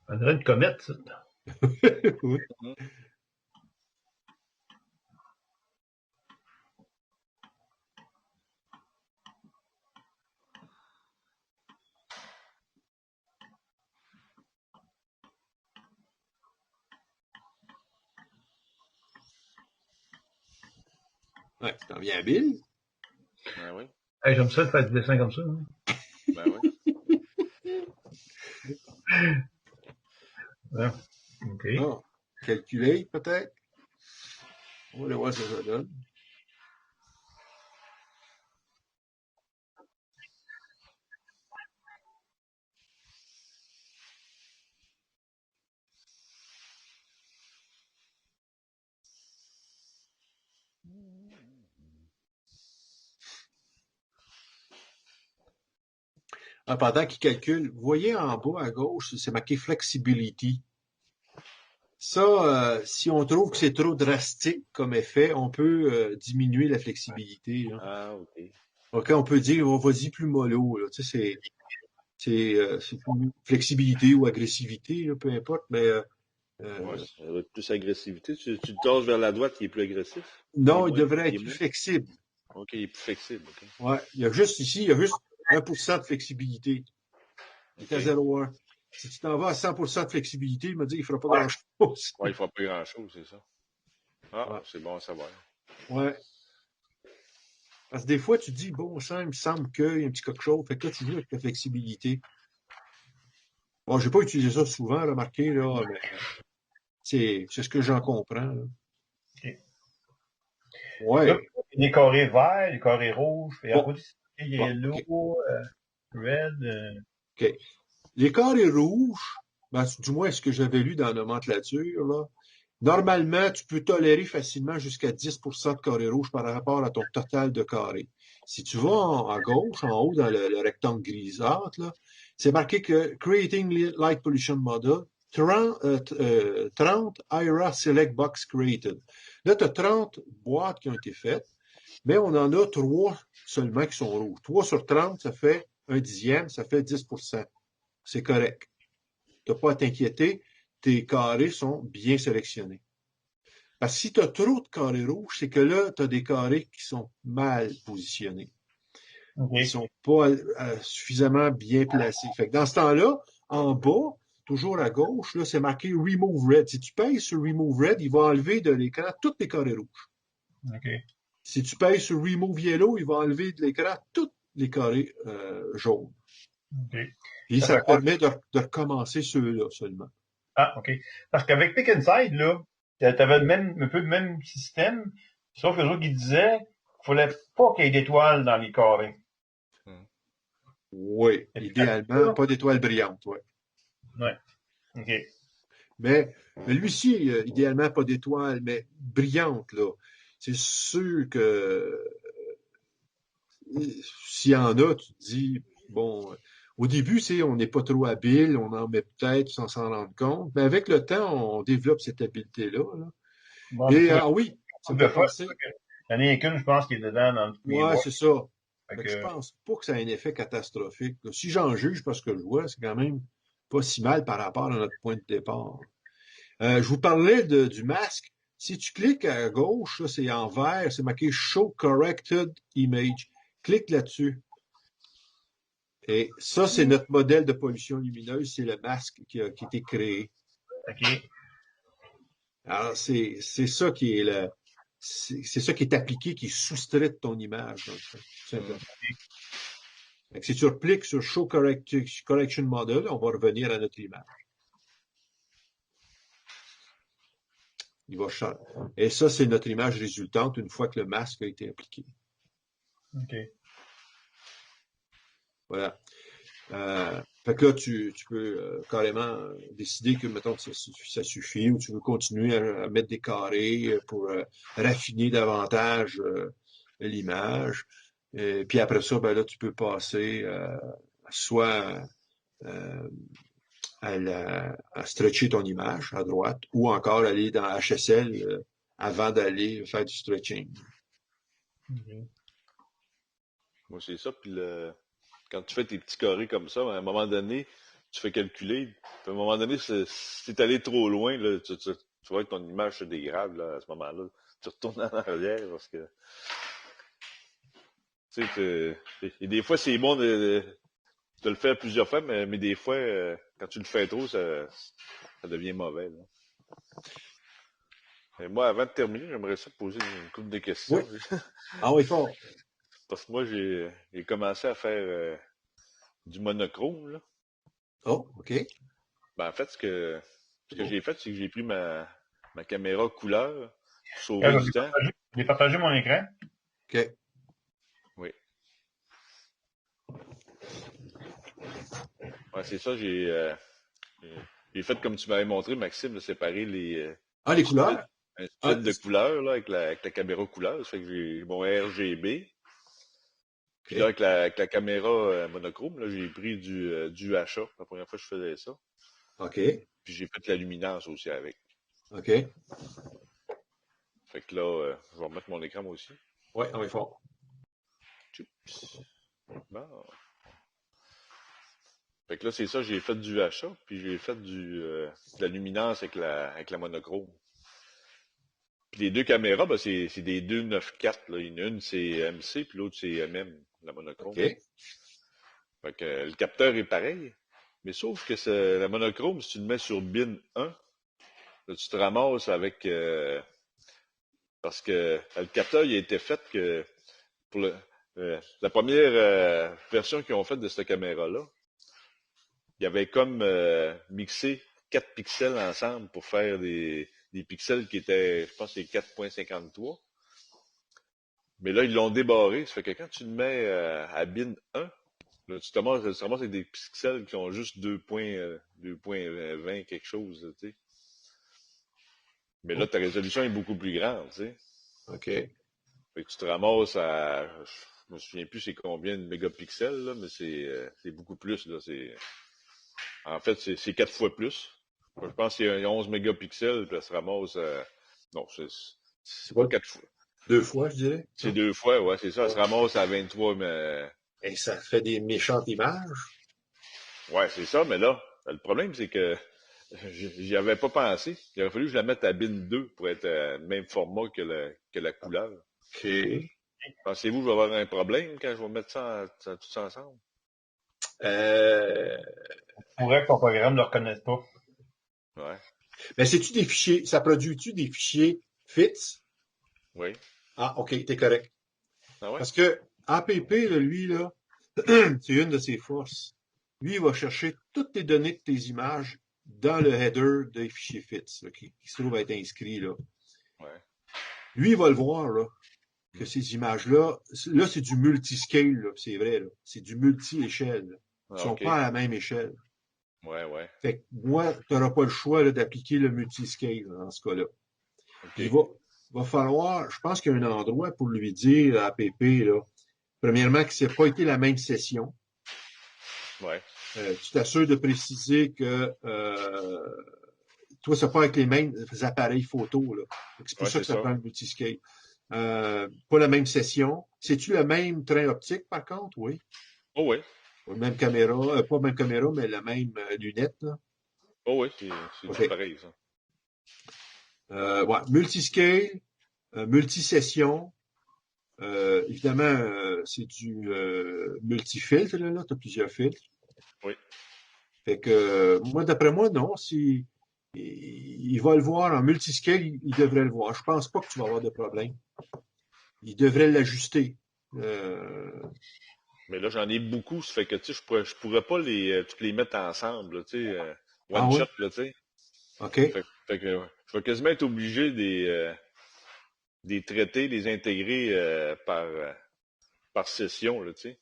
On dirait une comète, ça. Oui. Ouais, tu t'en viens habile. Ben oui. Hey, j'aime ça de faire du dessin comme ça. Hein? Ben oui. Ouais. OK. Ah, calculer, peut-être. On va aller voir ce que ça donne. Pendant qu'il calcule, vous voyez en bas à gauche, c'est marqué Flexibility. Ça, si on trouve que c'est trop drastique comme effet, on peut diminuer la flexibilité. Là. Ah, OK. OK, on peut dire, vas-y plus mollo. Là. Tu sais, c'est plus flexibilité ou agressivité, là, peu importe. Mais Ouais, ça va être plus agressivité. Tu te tournes vers la droite qui est plus agressif? non, il devrait être plus flexible. OK, il est plus flexible. OK. Ouais, il y a juste 1% de flexibilité. Il est à 0,1. Si tu t'en vas à 100% de flexibilité, il m'a dit qu'il ne fera pas grand-chose. Ouais, il ne fera pas grand-chose, c'est ça. Ah, Ouais. c'est bon à savoir. Ouais. Parce que des fois, tu dis, bon sang, il me semble qu'il y a un petit quelque chose. Fait que là, tu joues avec la flexibilité. Bon, j'ai pas utilisé ça souvent, remarqué, là, mais c'est ce que j'en comprends. Là. OK. Ouais. Là, les carrés verts, les carrés rouges, et Bon. après, il y a yellow, red. OK. Les carrés rouges, ben, du moins ce que j'avais lu dans la nomenclature, là, normalement, tu peux tolérer facilement jusqu'à 10% de carrés rouges par rapport à ton total de carrés. Si tu vas à gauche, en haut, dans le rectangle grisâtre, là, c'est marqué que Creating Light Pollution Model, 30 IRA Select Box Created. Là, tu as 30 boîtes qui ont été faites, mais on en a 3 seulement qui sont rouges. 3 sur 30, ça fait un dixième, ça fait 10%. C'est correct. Tu n'as pas à t'inquiéter, tes carrés sont bien sélectionnés. Parce que si tu as trop de carrés rouges, c'est que là, tu as des carrés qui sont mal positionnés. Okay. Ils ne sont pas suffisamment bien placés. Fait que dans ce temps-là, en bas, toujours à gauche, là, c'est marqué Remove Red. Si tu payes sur Remove Red, il va enlever de l'écran tous les carrés rouges. Okay. Si tu payes sur Remove Yellow, il va enlever de l'écran tous les carrés jaunes. Okay. Et ça te permet de recommencer ceux-là seulement. Ah, OK. Parce qu'avec Pick Inside, là, t'avais un peu le même système, sauf que les autres, ils disaient qu'il fallait pas qu'il y ait d'étoiles dans les carrés. Oui, idéalement, pas d'étoiles brillantes, oui. Ouais. OK. Mais lui-ci, idéalement, pas d'étoiles, mais brillantes, là. C'est sûr que s'il y en a, tu te dis, bon, au début, on n'est pas trop habile, on en met peut-être sans s'en rendre compte, mais avec le temps, on développe cette habileté-là, là. Bon, Et, c'est ça. oui, ça me De fait fois, penser. il y en a qu'une, je pense, qui est dedans dans toutes mes Ouais, boîtes. c'est ça. Fait Fait que je que, pense pas que ça ait un effet catastrophique. Si j'en juge parce que je vois, c'est quand même pas si mal par rapport à notre point de départ. Je vous parlais du masque. Si tu cliques à gauche, là, c'est en vert, c'est marqué Show Corrected Image. Clique là-dessus. Et ça, c'est notre modèle de pollution lumineuse, c'est le masque qui a été créé. OK. Alors, c'est ça qui est c'est ça qui est appliqué, qui est soustrait de ton image, dans le fond, tout simplement. Fait que si tu repliques sur Show Correction Model, on va revenir à notre image. Il va changer. Et ça, c'est notre image résultante une fois que le masque a été appliqué. OK. Voilà. Fait que là, tu peux carrément décider que, mettons, ça suffit, ou tu veux continuer à mettre des carrés pour raffiner davantage l'image. Et puis après ça, ben là, tu peux passer soit à stretcher ton image à droite, ou encore aller dans HSL avant d'aller faire du stretching. Moi, c'est ça. Puis quand tu fais tes petits carrés comme ça, à un moment donné, tu fais calculer. Puis à un moment donné, si t'es allé trop loin, là, tu vois que ton image se dégrade là, à ce moment-là. Tu retournes en arrière parce que. Tu sais, et des fois, c'est bon de le faire plusieurs fois, mais des fois, quand tu le fais trop, ça devient mauvais. Là. Et moi, avant de terminer, j'aimerais ça te poser une couple de questions. Oui. Ah oui, fort. Parce que moi, j'ai commencé à faire du monochrome. Là. Oh, OK. Ben, en fait, ce que j'ai fait, c'est que j'ai pris ma caméra couleur pour sauver Là, du temps. je vais partager mon écran. OK. Oui. Ouais, c'est ça, j'ai fait comme tu m'avais montré, Maxime, de séparer les Ah, les couleurs? un Ah, split de couleur là, avec la caméra couleur. Ça fait que j'ai mon RGB. Puis là, OK. avec la caméra monochrome, là, j'ai pris du HA. La première fois que je faisais ça. OK. Puis j'ai fait la luminance aussi avec. OK. Fait que là, je vais remettre mon écran moi aussi. Oui, on est fort. Oups. Bon. Fait que là, c'est ça, j'ai fait du HA, puis j'ai fait de la luminance avec la monochrome. Puis les deux caméras, ben, c'est des 294. Là. Une c'est MC, puis l'autre c'est MM, la monochrome. OK. Fait que le capteur est pareil, mais sauf que la monochrome, si tu le mets sur bin 1, là, tu te ramasses avec... parce que le capteur, il a été fait que pour la première version qu'ils ont faite de cette caméra-là, il y avait comme mixé 4 pixels ensemble pour faire des pixels qui étaient, je pense, c'est 4.53. Mais là, ils l'ont débarré. Ça fait que quand tu le mets à bin 1, là, tu te ramasses avec des pixels qui ont juste 2.20 quelque chose, tu sais. Mais là, ta résolution est beaucoup plus grande, tu sais. OK. Fait que tu te ramasses à, je me souviens plus c'est combien de mégapixels, là, mais c'est beaucoup plus, là. En fait, c'est 4 fois plus. Je pense qu'il y a 11 mégapixels, puis ça se ramasse non, c'est pas 4 fois. 2 fois, je dirais. C'est 2 fois, ouais, c'est ça. Ça se ramasse à 23, mais... Et ça fait des méchantes images. Ouais, c'est ça, mais là, le problème, c'est que j'y avais pas pensé. Il aurait fallu que je la mette à bin 2 pour être le même format que la couleur. OK. Pensez-vous que je vais avoir un problème quand je vais mettre tout ça ensemble? Pourrait que ton programme ne le reconnaisse pas. Ouais. Mais c'est-tu des fichiers, ça produit-tu des fichiers FITS? Oui. Ah, OK, t'es correct. Ah ouais? Parce que APP, là, lui, là, c'est une de ses forces. Lui, il va chercher toutes les données de tes images dans le header des fichiers FITS, là, qui se trouve être inscrit, là. Ouais. Lui, il va le voir, là, que ces images-là, là, c'est du multiscale, là, c'est vrai, là. C'est du multi-échelle, là. Ils sont OK. pas à la même échelle. Ouais. Fait que moi, tu n'auras pas le choix là, d'appliquer le multiscale là, dans ce cas-là. OK. Il va falloir, je pense qu'il y a un endroit pour lui dire à PP, là, premièrement, que c'est pas été la même session. Ouais. Tu t'assures de préciser que toi, c'est pas avec les mêmes appareils photo. Là. C'est pour Ouais, ça c'est que ça ça. prend le multiscale. Pas la même session. C'est-tu le même train optique, par contre? Oui. Oh oui. Pas même caméra, pas même caméra, mais la même lunette. Là. Oh oui, c'est OK. tout pareil, ça. Ouais. Multiscale, multisession. Évidemment, c'est du multifiltre, là. Tu as plusieurs filtres. Oui. Fait que moi, d'après moi, non. Si il va le voir en multiscale, il devrait le voir. Je pense pas que tu vas avoir de problème. Il devrait l'ajuster. Mais là, j'en ai beaucoup, ça fait que, tu sais, je pourrais pas toutes les mettre ensemble, là, tu sais, Ah one oui? shot, là, tu sais. OK. Fait que je vais quasiment être obligé des traiter, les intégrer par session, là, tu sais.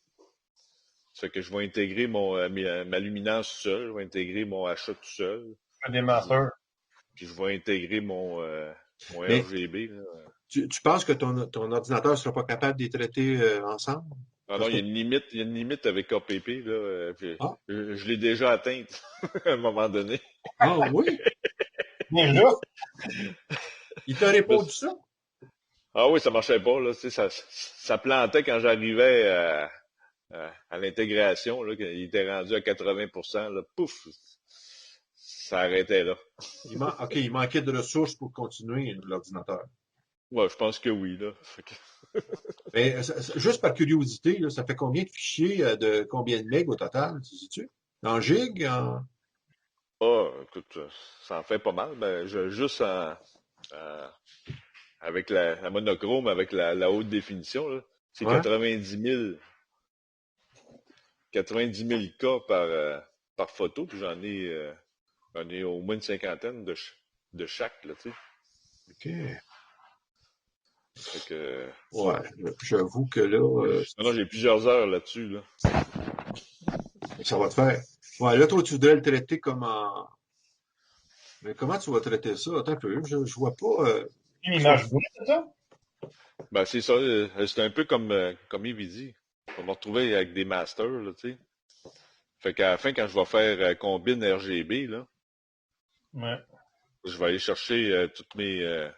Ça fait que je vais intégrer ma luminance tout seul, je vais intégrer mon achat tout seul, Des masters. puis je vais intégrer mon Mais RGB, là. tu penses que ton ordinateur ne sera pas capable de les traiter ensemble? Ah non, Parce que, il y a une limite avec KPP, là. Puis ah, je l'ai déjà atteinte à un moment donné. ah oui? Déjà? Il t'a répondu ça? Ah oui, ça marchait pas, là. Tu sais, ça plantait quand j'arrivais à l'intégration, là, qu'il était rendu à 80%, là. Pouf! Ça arrêtait là. OK, il manquait de ressources pour continuer l'ordinateur. Ouais, je pense que oui, là. Fait que- Mais juste par curiosité, là, ça fait combien de fichiers de combien de meg au total, tu sais-tu? En gig? Ah, écoute, ça en fait pas mal. Ben, juste avec la monochrome, avec la haute définition, là, c'est Ouais? 90 000 cas par photo, puis j'en ai au moins une cinquantaine de chaque, là, tu sais. OK. Fait que, Ouais, j'avoue que là, non, j'ai plusieurs heures là-dessus, là. ça va te faire. Ouais, là, toi, tu voudrais le traiter comme en. Mais comment tu vas traiter ça? Attends un peu, je vois pas. Une image brute, c'est ça? Ben, c'est ça, c'est un peu comme Yves dit. On va me retrouver avec des masters, là, tu sais. Fait qu'à la fin, quand je vais faire combine RGB, là, Ouais. je vais aller chercher toutes mes.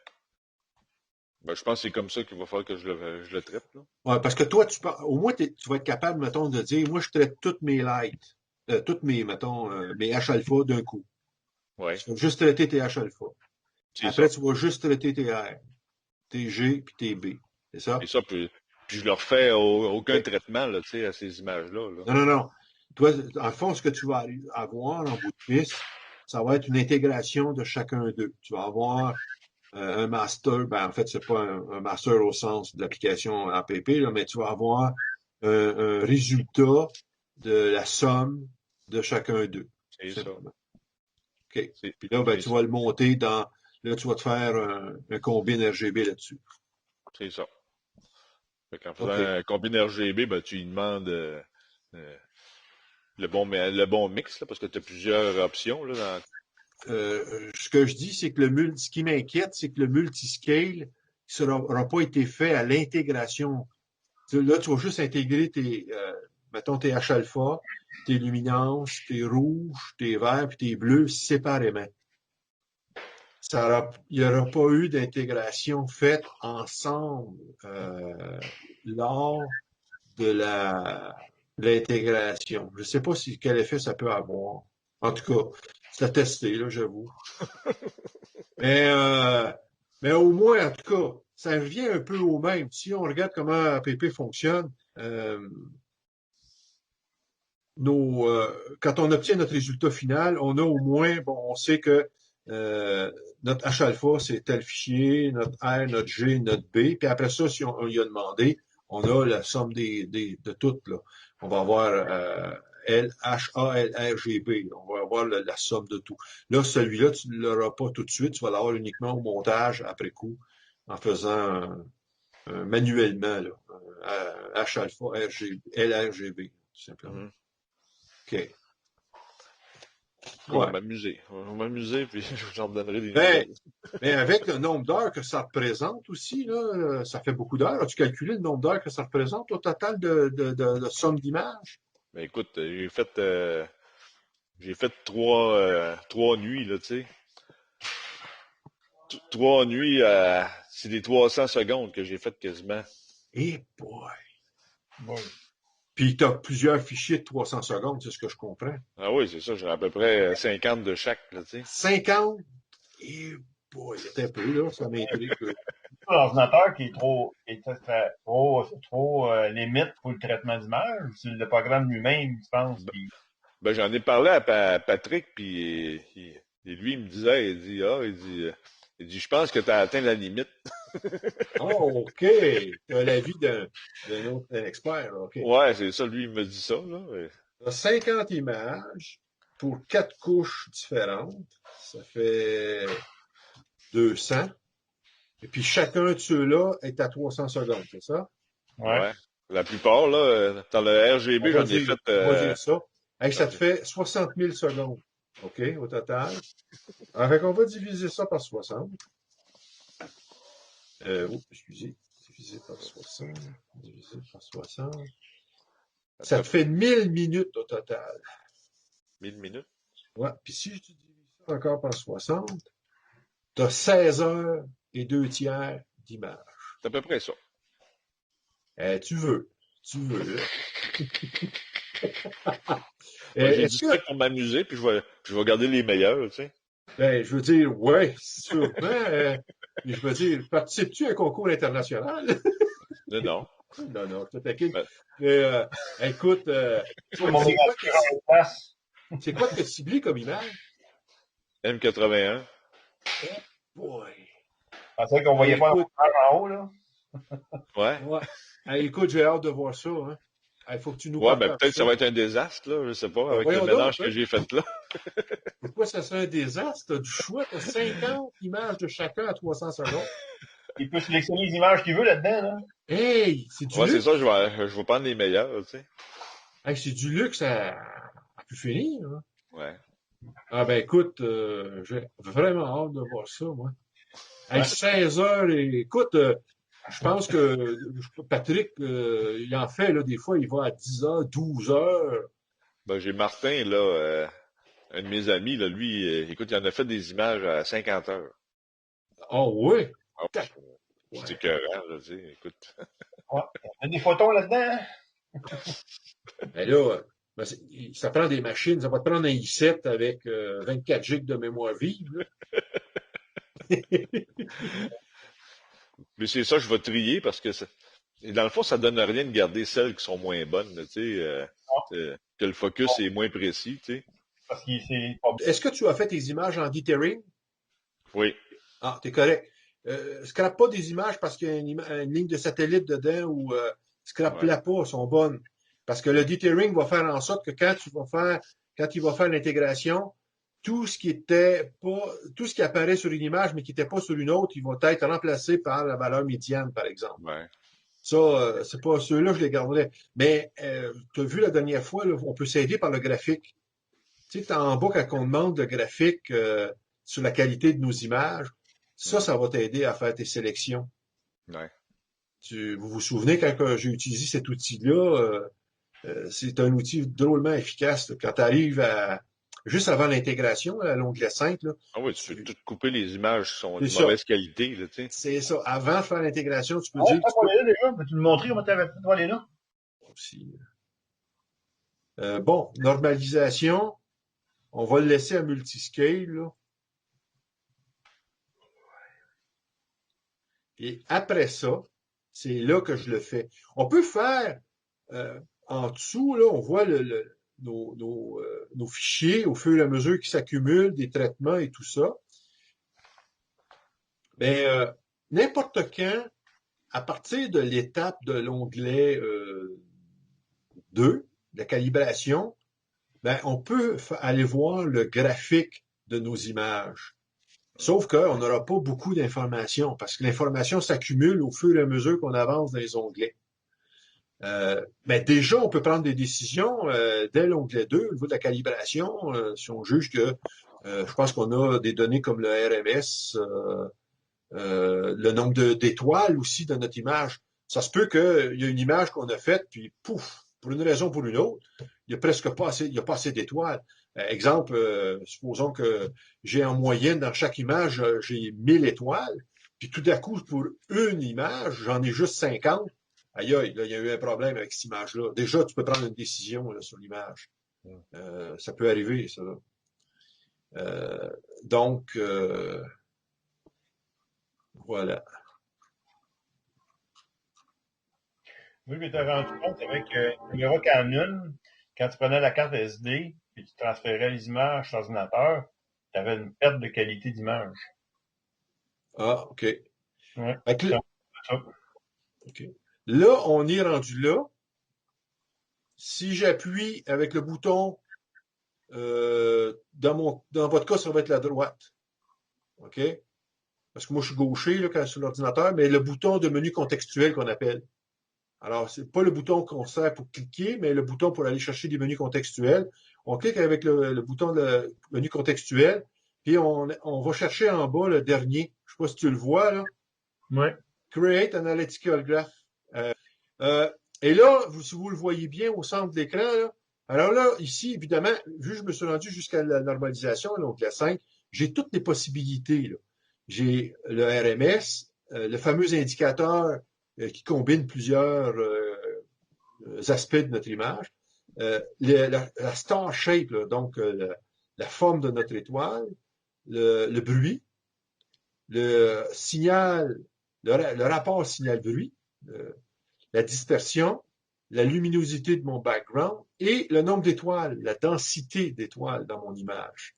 Ben, je pense que c'est comme ça qu'il va falloir que je le traite, là. Ouais, parce que toi, au moins, tu vas être capable, mettons, de dire, moi, je traite toutes mes lights, toutes mes, mettons, mes H-alpha d'un coup. Ouais, Tu vas juste traiter tes H-alpha. c'est ça. Après, tu vas juste traiter tes R, tes G puis tes B. C'est ça? Et ça, puis je leur fais aucun OK. traitement, là, tu sais, à ces images-là, là. Non, non, non. Toi, en le fond, ce que tu vas avoir en bout de piste, ça va être une intégration de chacun d'eux. Tu vas avoir un master, ben en fait, c'est pas un master au sens de l'application APP, là, mais tu vas avoir un résultat de la somme de chacun d'eux, tout C'est ça. simplement. OK. C'est Puis là, ben, c'est tu ça. vas le monter là, tu vas te faire un combine RGB là-dessus. C'est ça. Fait qu'en faisant OK. un combine RGB, ben, tu lui demandes euh, le bon mix, là, parce que tu as plusieurs options, là, Ce que je dis, c'est que ce qui m'inquiète, c'est que le multiscale n'aura pas été fait à l'intégration. Là, tu vas juste intégrer mettons, tes H-alpha, tes luminances, tes rouges, tes verts, puis tes bleus séparément. Il n'y aura pas eu d'intégration faite ensemble lors de l'intégration. Je ne sais pas quel effet ça peut avoir. En tout cas, c'est à tester, là, j'avoue. Mais, euh, mais au moins, en tout cas, ça revient un peu au même. Si on regarde comment APP fonctionne, quand on obtient notre résultat final, on a au moins, bon, on sait que notre H-alpha, c'est tel fichier, notre R, notre G, notre B. Puis après ça, si on y a demandé, on a la somme de toutes. Là. On va avoir HALRGB. On va avoir la somme de tout. Là, celui-là, tu ne l'auras pas tout de suite. Tu vas l'avoir uniquement au montage après coup, en faisant manuellement, là, H-alpha, LRGB, tout simplement. OK. On va Ouais. m'amuser. On va m'amuser, puis je vous en donnerai des Ben, nouvelles. mais avec le nombre d'heures que ça représente aussi, là, ça fait beaucoup d'heures. As-tu calculé le nombre d'heures que ça représente au total de somme d'images? Ben écoute, j'ai fait trois nuits, là, tu sais. Trois nuits, c'est des 300 secondes que j'ai fait quasiment. Eh boy! Oui. Puis tu as plusieurs fichiers de 300 secondes, c'est ce que je comprends. Ah oui, c'est ça, j'ai à peu près 50 de chaque, là, tu sais. 50? Eh boy, il y a un peu, là, ça m'intrigue. L'ordinateur qui est trop limite pour le traitement d'image, ou c'est le programme lui-même, tu penses? Ben, j'en ai parlé à Patrick, puis lui, il me disait, il dit, je pense que tu as atteint la limite. Oh, OK. Tu as l'avis d'un autre expert, là, OK. Ouais, c'est ça, lui, il me dit ça, là. Ouais. Tu as 50 images pour 4 couches différentes. Ça fait 200. Et puis chacun de ceux-là est à 300 secondes, c'est ça? Ouais. La plupart, là, dans le RGB, j'en ai fait. On va dire ça. Hey, ça te fait 60 000 secondes. OK, au total. Alors, fait qu'on va diviser ça par 60. Excusez. Divisé par 60. Divisé par 60. Ça te fait 1000 minutes au total. 1000 minutes. Ouais. Puis si je divise ça encore par 60, tu as 16 heures et 2 tiers d'image. C'est à peu près ça. Tu veux. Tu veux, là. Ouais, j'ai Est-ce dit ça que, pour m'amuser, puis je vais garder les meilleurs, tu sais. ben, je veux dire, ouais, sûrement. Mais je veux dire, participes-tu à un concours international? Non, non. Non, non, je te taquine. Ben, Mais, écoute, toi, Mon place. c'est quoi que tu as ciblé comme image? M81. Eh boy! C'est vrai qu'on voyait pas Écoute, en haut, là. Ouais. ouais. Écoute, j'ai hâte de voir ça. Hein. Il faut que tu nous Ouais, ben partages peut-être ça. ça va être un désastre, là, je sais pas, Ben, avec le voyons mélange donc, que hein. j'ai fait là. Pourquoi ça serait un désastre? Tu as du choix, tu as 50 images de chacun à 300 secondes. Il peut sélectionner les images qu'il veut là-dedans, là. Hey, c'est du Ouais, c'est luxe. ça, je vais prendre les meilleurs, tu sais. Hey, c'est du luxe à plus finir. Hein. Ouais. Ah ben écoute, j'ai vraiment hâte de voir ça, moi. Hey, Ouais. 16 heures, et, écoute, je pense que Patrick, il en fait, là, des fois, il va à 10 heures, 12 heures. Ben, j'ai Martin, là, un de mes amis, là, lui, écoute, il en a fait des images à 50 heures. Oh oui! Ah, Tac. c'est Ouais. écœurant, là, tu sais, écoute. Ouais. Il y a des photons là-dedans, hein? Mais là, ben, ça prend des machines, ça va te prendre un i7 avec 24 gigs de mémoire vive. Là. Mais c'est ça, je vais trier parce que et dans le fond, ça donne rien de garder celles qui sont moins bonnes, là, tu sais, que le focus est moins précis, tu sais. Parce que c'est pas Est-ce que tu as fait tes images en dithering? Oui. Ah, t'es correct. Scrape pas des images parce qu'il y a une ligne de satellite dedans ou scrape-la Ouais. pas, elles sont bonnes. Parce que le dithering va faire en sorte que quand il va faire l'intégration, tout ce qui apparaît sur une image mais qui n'était pas sur une autre, il va être remplacé par la valeur médiane, par exemple. Ouais. Ça, c'est pas ceux-là, je les garderai. Mais tu as vu la dernière fois, là, on peut s'aider par le graphique. Tu sais, en bas, quand on demande le graphique sur la qualité de nos images, ça va t'aider à faire tes sélections. Ouais. Vous vous souvenez quand j'ai utilisé cet outil-là, c'est un outil drôlement efficace. Là. Quand tu arrives juste avant l'intégration, à l'onglet 5, là, Ah oui, tu peux tout couper les images qui sont c'est de ça. mauvaise qualité, là, tu sais. C'est ça. Avant de faire l'intégration, tu peux Ouais, dire que tu on est là, déjà. Peux-tu me montrer comment t'avais fait pour aller là? peux aussi. Bon, normalisation, on va le laisser à multiscale. Là. Et après ça, c'est là que je le fais. On peut faire en dessous, là, on voit nos fichiers au fur et à mesure qu'ils s'accumulent, des traitements et tout ça. Mais n'importe quand, à partir de l'étape de l'onglet 2, de la calibration, ben, on peut aller voir le graphique de nos images. Sauf qu'on n'aura pas beaucoup d'informations parce que l'information s'accumule au fur et à mesure qu'on avance dans les onglets. Mais déjà, on peut prendre des décisions dès l'onglet 2, au niveau de la calibration, si on juge que je pense qu'on a des données comme le RMS, le nombre d'étoiles aussi dans notre image. Ça se peut qu'il y a une image qu'on a faite, puis pouf, pour une raison ou pour une autre, il y a presque pas assez, il y a pas assez d'étoiles. Exemple, supposons que j'ai en moyenne dans chaque image, j'ai 1000 étoiles, puis tout à coup, pour une image, j'en ai juste 50. Aïe, aïe, là, il y a eu un problème avec cette image-là. Déjà, tu peux prendre une décision là, sur l'image. Ça peut arriver, ça. Donc, voilà. Oui, mais tu as rendu compte avec la caméra Canon, quand tu prenais la carte SD et tu transférais les images sur l'ordinateur, tu avais une perte de qualité d'image. Ah, OK. Ouais, Fait que c'est là, ça. OK. Là, on est rendu là. Si j'appuie avec le bouton, dans votre cas, ça va être la droite. OK? Parce que moi, je suis gaucher là, quand sur l'ordinateur, mais le bouton de menu contextuel qu'on appelle. Alors, c'est pas le bouton qu'on sert pour cliquer, mais le bouton pour aller chercher des menus contextuels. On clique avec le bouton de menu contextuel, puis on va chercher en bas le dernier. Je sais pas si tu le vois, là. Ouais. Create Analytical Graph. Euh, et là, si vous le voyez bien au centre de l'écran, là, alors là, ici, évidemment, vu que je me suis rendu jusqu'à la normalisation, donc la 5, j'ai toutes les possibilités. Là. J'ai le RMS, le fameux indicateur qui combine plusieurs aspects de notre image, la star shape, là, donc la forme de notre étoile, le bruit, le signal, le rapport signal-bruit, la dispersion, la luminosité de mon background et le nombre d'étoiles, la densité d'étoiles dans mon image.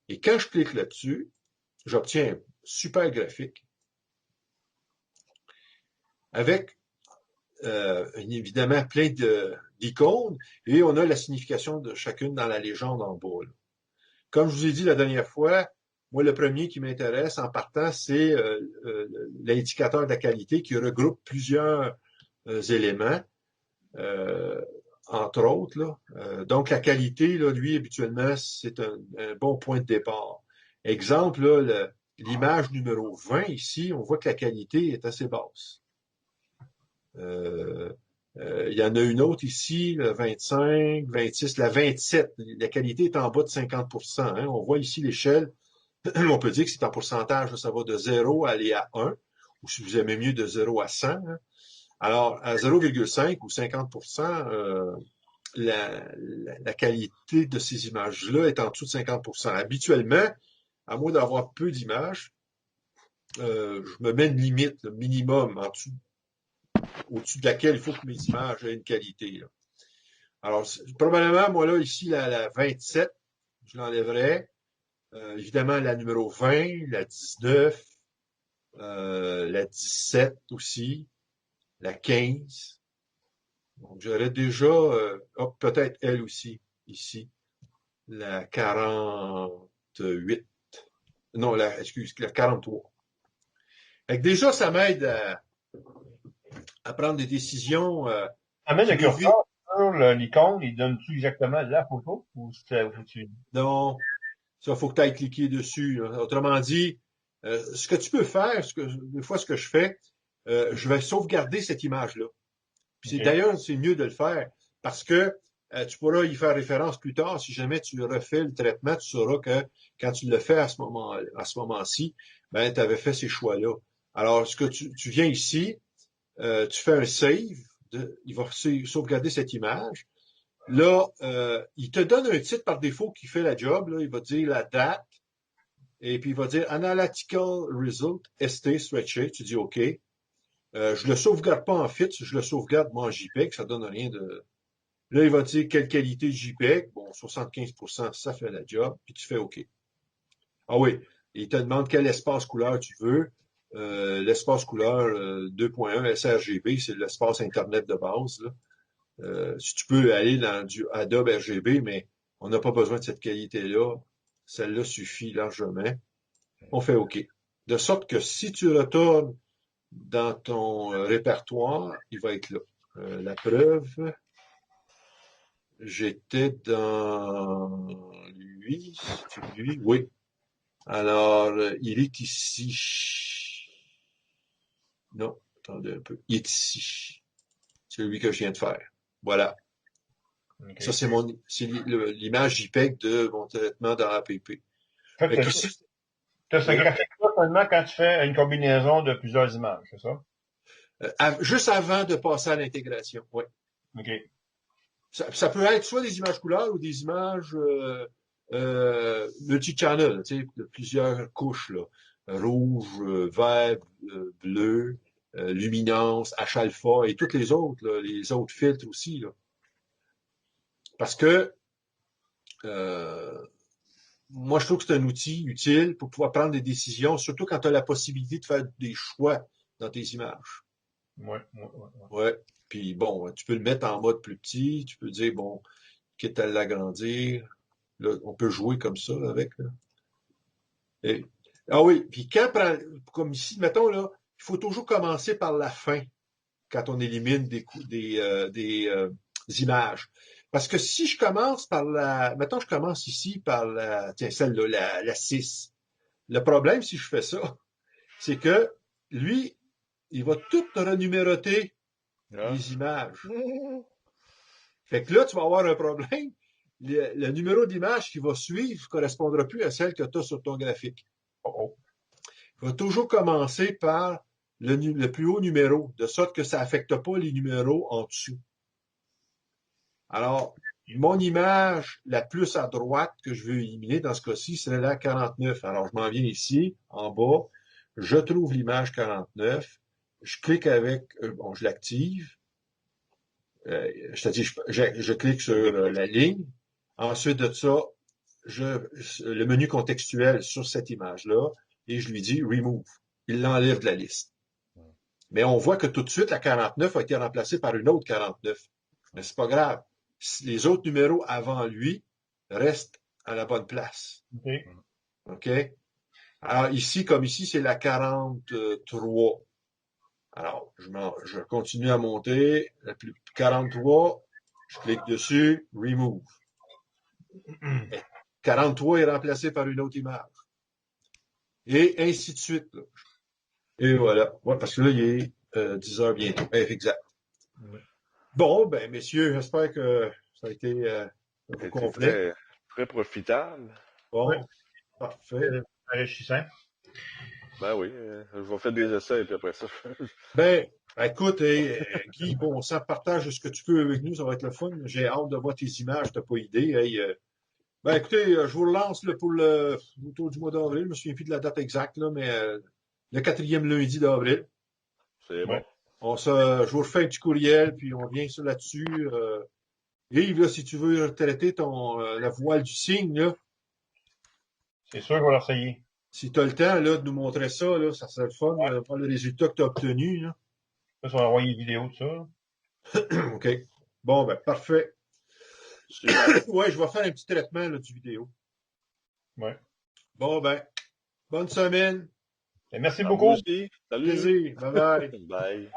Et quand je clique là-dessus, j'obtiens un super graphique avec évidemment plein d'icônes et on a la signification de chacune dans la légende en bas. Là. Comme je vous ai dit la dernière fois, moi, le premier qui m'intéresse en partant, c'est l'indicateur de la qualité qui regroupe plusieurs éléments. Entre autres. Là. Donc, la qualité, là, lui, habituellement, c'est un bon point de départ. Exemple, là, l'image numéro 20 ici, on voit que la qualité est assez basse. Il y en a une autre ici, le 25, 26, la 27. La qualité est en bas de 50%. Hein. On voit ici l'échelle. On peut dire que c'est en pourcentage. Ça va de 0 à aller à 1, ou si vous aimez mieux, de 0 à 100. Hein. Alors, à 0,5 ou 50%, la qualité de ces images-là est en dessous de 50%. Habituellement, à moins d'avoir peu d'images, je me mets une limite, le minimum, au-dessus de laquelle il faut que mes images aient une qualité. Là. Alors, probablement, moi, là, ici, la 27, je l'enlèverais. Évidemment, la numéro 20, la 19, la 17 aussi, la 15. Donc, j'aurais déjà, peut-être elle aussi, ici, la 48. Non, la 43. Fait que déjà, ça m'aide à prendre des décisions Amène qui le m'évitent. curseur sur l'icône, il donne-tu exactement la photo ou faut-tu... Non, ça, faut que tu ailles cliquer dessus. Là. Autrement dit, ce que tu peux faire, des fois, ce que je fais, je vais sauvegarder cette image-là. Puis OK. d'ailleurs, c'est mieux de le faire parce que tu pourras y faire référence plus tard. Si jamais tu refais le traitement, tu sauras que quand tu le fais à ce moment-ci, ben, tu avais fait ces choix-là. Alors, ce que tu viens ici, tu fais un save, il va sauvegarder cette image. Là, il te donne un titre par défaut qui fait la job. Là. Il va dire la date et puis il va dire Analytical Result, ST Spreadsheet. Tu dis OK. Je le sauvegarde pas en FIT, je le sauvegarde moi en JPEG, ça donne rien de. Là, il va te dire quelle qualité de JPEG. Bon, 75%, ça fait la job, puis tu fais OK. Ah oui, il te demande quel espace couleur tu veux. L'espace couleur 2.1 sRGB, c'est l'espace Internet de base. Là. Si tu peux aller dans du Adobe RGB, mais On n'a pas besoin de cette qualité-là. Celle-là suffit largement. On fait OK. De sorte que si tu retournes dans ton répertoire, il va être là. La preuve, j'étais dans lui, c'est lui, oui. Alors, il est ici. Non, attendez un peu. Il est ici. C'est lui que je viens de faire. Voilà. OK. Ça, c'est l'image JPEG de mon traitement dans APP. Fait que t'as ce graphique-là seulement quand tu fais une combinaison de plusieurs images, c'est ça? Juste avant de passer à l'intégration, oui. OK. Ça peut être soit des images couleurs ou des images multi-channel, tu sais, de plusieurs couches, là. Rouge, vert, bleu, luminance, H-alpha et toutes les autres, là, les autres filtres aussi, là. Parce que moi, je trouve que c'est un outil utile pour pouvoir prendre des décisions, surtout quand tu as la possibilité de faire des choix dans tes images. Ouais. Ouais. Puis bon, tu peux le mettre en mode plus petit, tu peux dire, bon, quitte à l'agrandir, là, on peut jouer comme ça avec. Là. Ah oui, puis comme ici, mettons là, il faut toujours commencer par la fin quand on élimine des images. Parce que si je commence par mettons je commence ici par tiens, celle-là, la 6. Le problème, si je fais ça, c'est que lui, il va tout renuméroter les images. Fait que là, tu vas avoir un problème. Le numéro d'image qui va suivre ne correspondra plus à celle que tu as sur ton graphique. Il va toujours commencer par le plus haut numéro, de sorte que ça n'affecte pas les numéros en dessous. Alors, mon image la plus à droite que je veux éliminer dans ce cas-ci, c'est la 49. Alors, je m'en viens ici, en bas, je trouve l'image 49, je clique avec, bon, je l'active, c'est-à-dire, je clique sur la ligne. Ensuite de ça, le menu contextuel sur cette image-là, et je lui dis Remove. Il l'enlève de la liste. Mais on voit que tout de suite, la 49 a été remplacée par une autre 49. Mais c'est pas grave. Les autres numéros avant lui restent à la bonne place. OK? Alors, ici, comme ici, c'est la 43. Alors, je continue à monter. 43, je clique dessus, remove. Et 43 est remplacé par une autre image. Et ainsi de suite. Là. Et voilà. Ouais, parce que là, il est 10 heures bientôt. Exact. Bon, ben, messieurs, j'espère que ça a été complet. Très, très profitable. Bon, Oui. parfait. Enrichissant. Ben oui, je vais faire des essais et puis après ça. Ben, écoute, Guy, bon, ça partage ce que tu peux avec nous, ça va être le fun. J'ai hâte de voir tes images, t'as pas idée. Ben, écoutez, je vous relance là, pour autour du mois d'avril. Je me souviens plus de la date exacte, là, mais le 4e lundi d'avril. C'est bon. Je vous refais un petit courriel, puis on vient sur là-dessus. Yves, là, si tu veux traiter la voile du cygne, là, C'est sûr que je vais l'essayer. si tu as le temps là, de nous montrer ça, là, ça serait le fun, voir le résultat que tu as obtenu. Là. Je vais envoyer une vidéo de ça. OK. Bon, ben, parfait. Ouais, je vais faire un petit traitement là, du vidéo. Ouais. Bon, ben, bonne semaine. Et merci À beaucoup. vous aussi. Salut. Plaisir. Bye bye. Bye.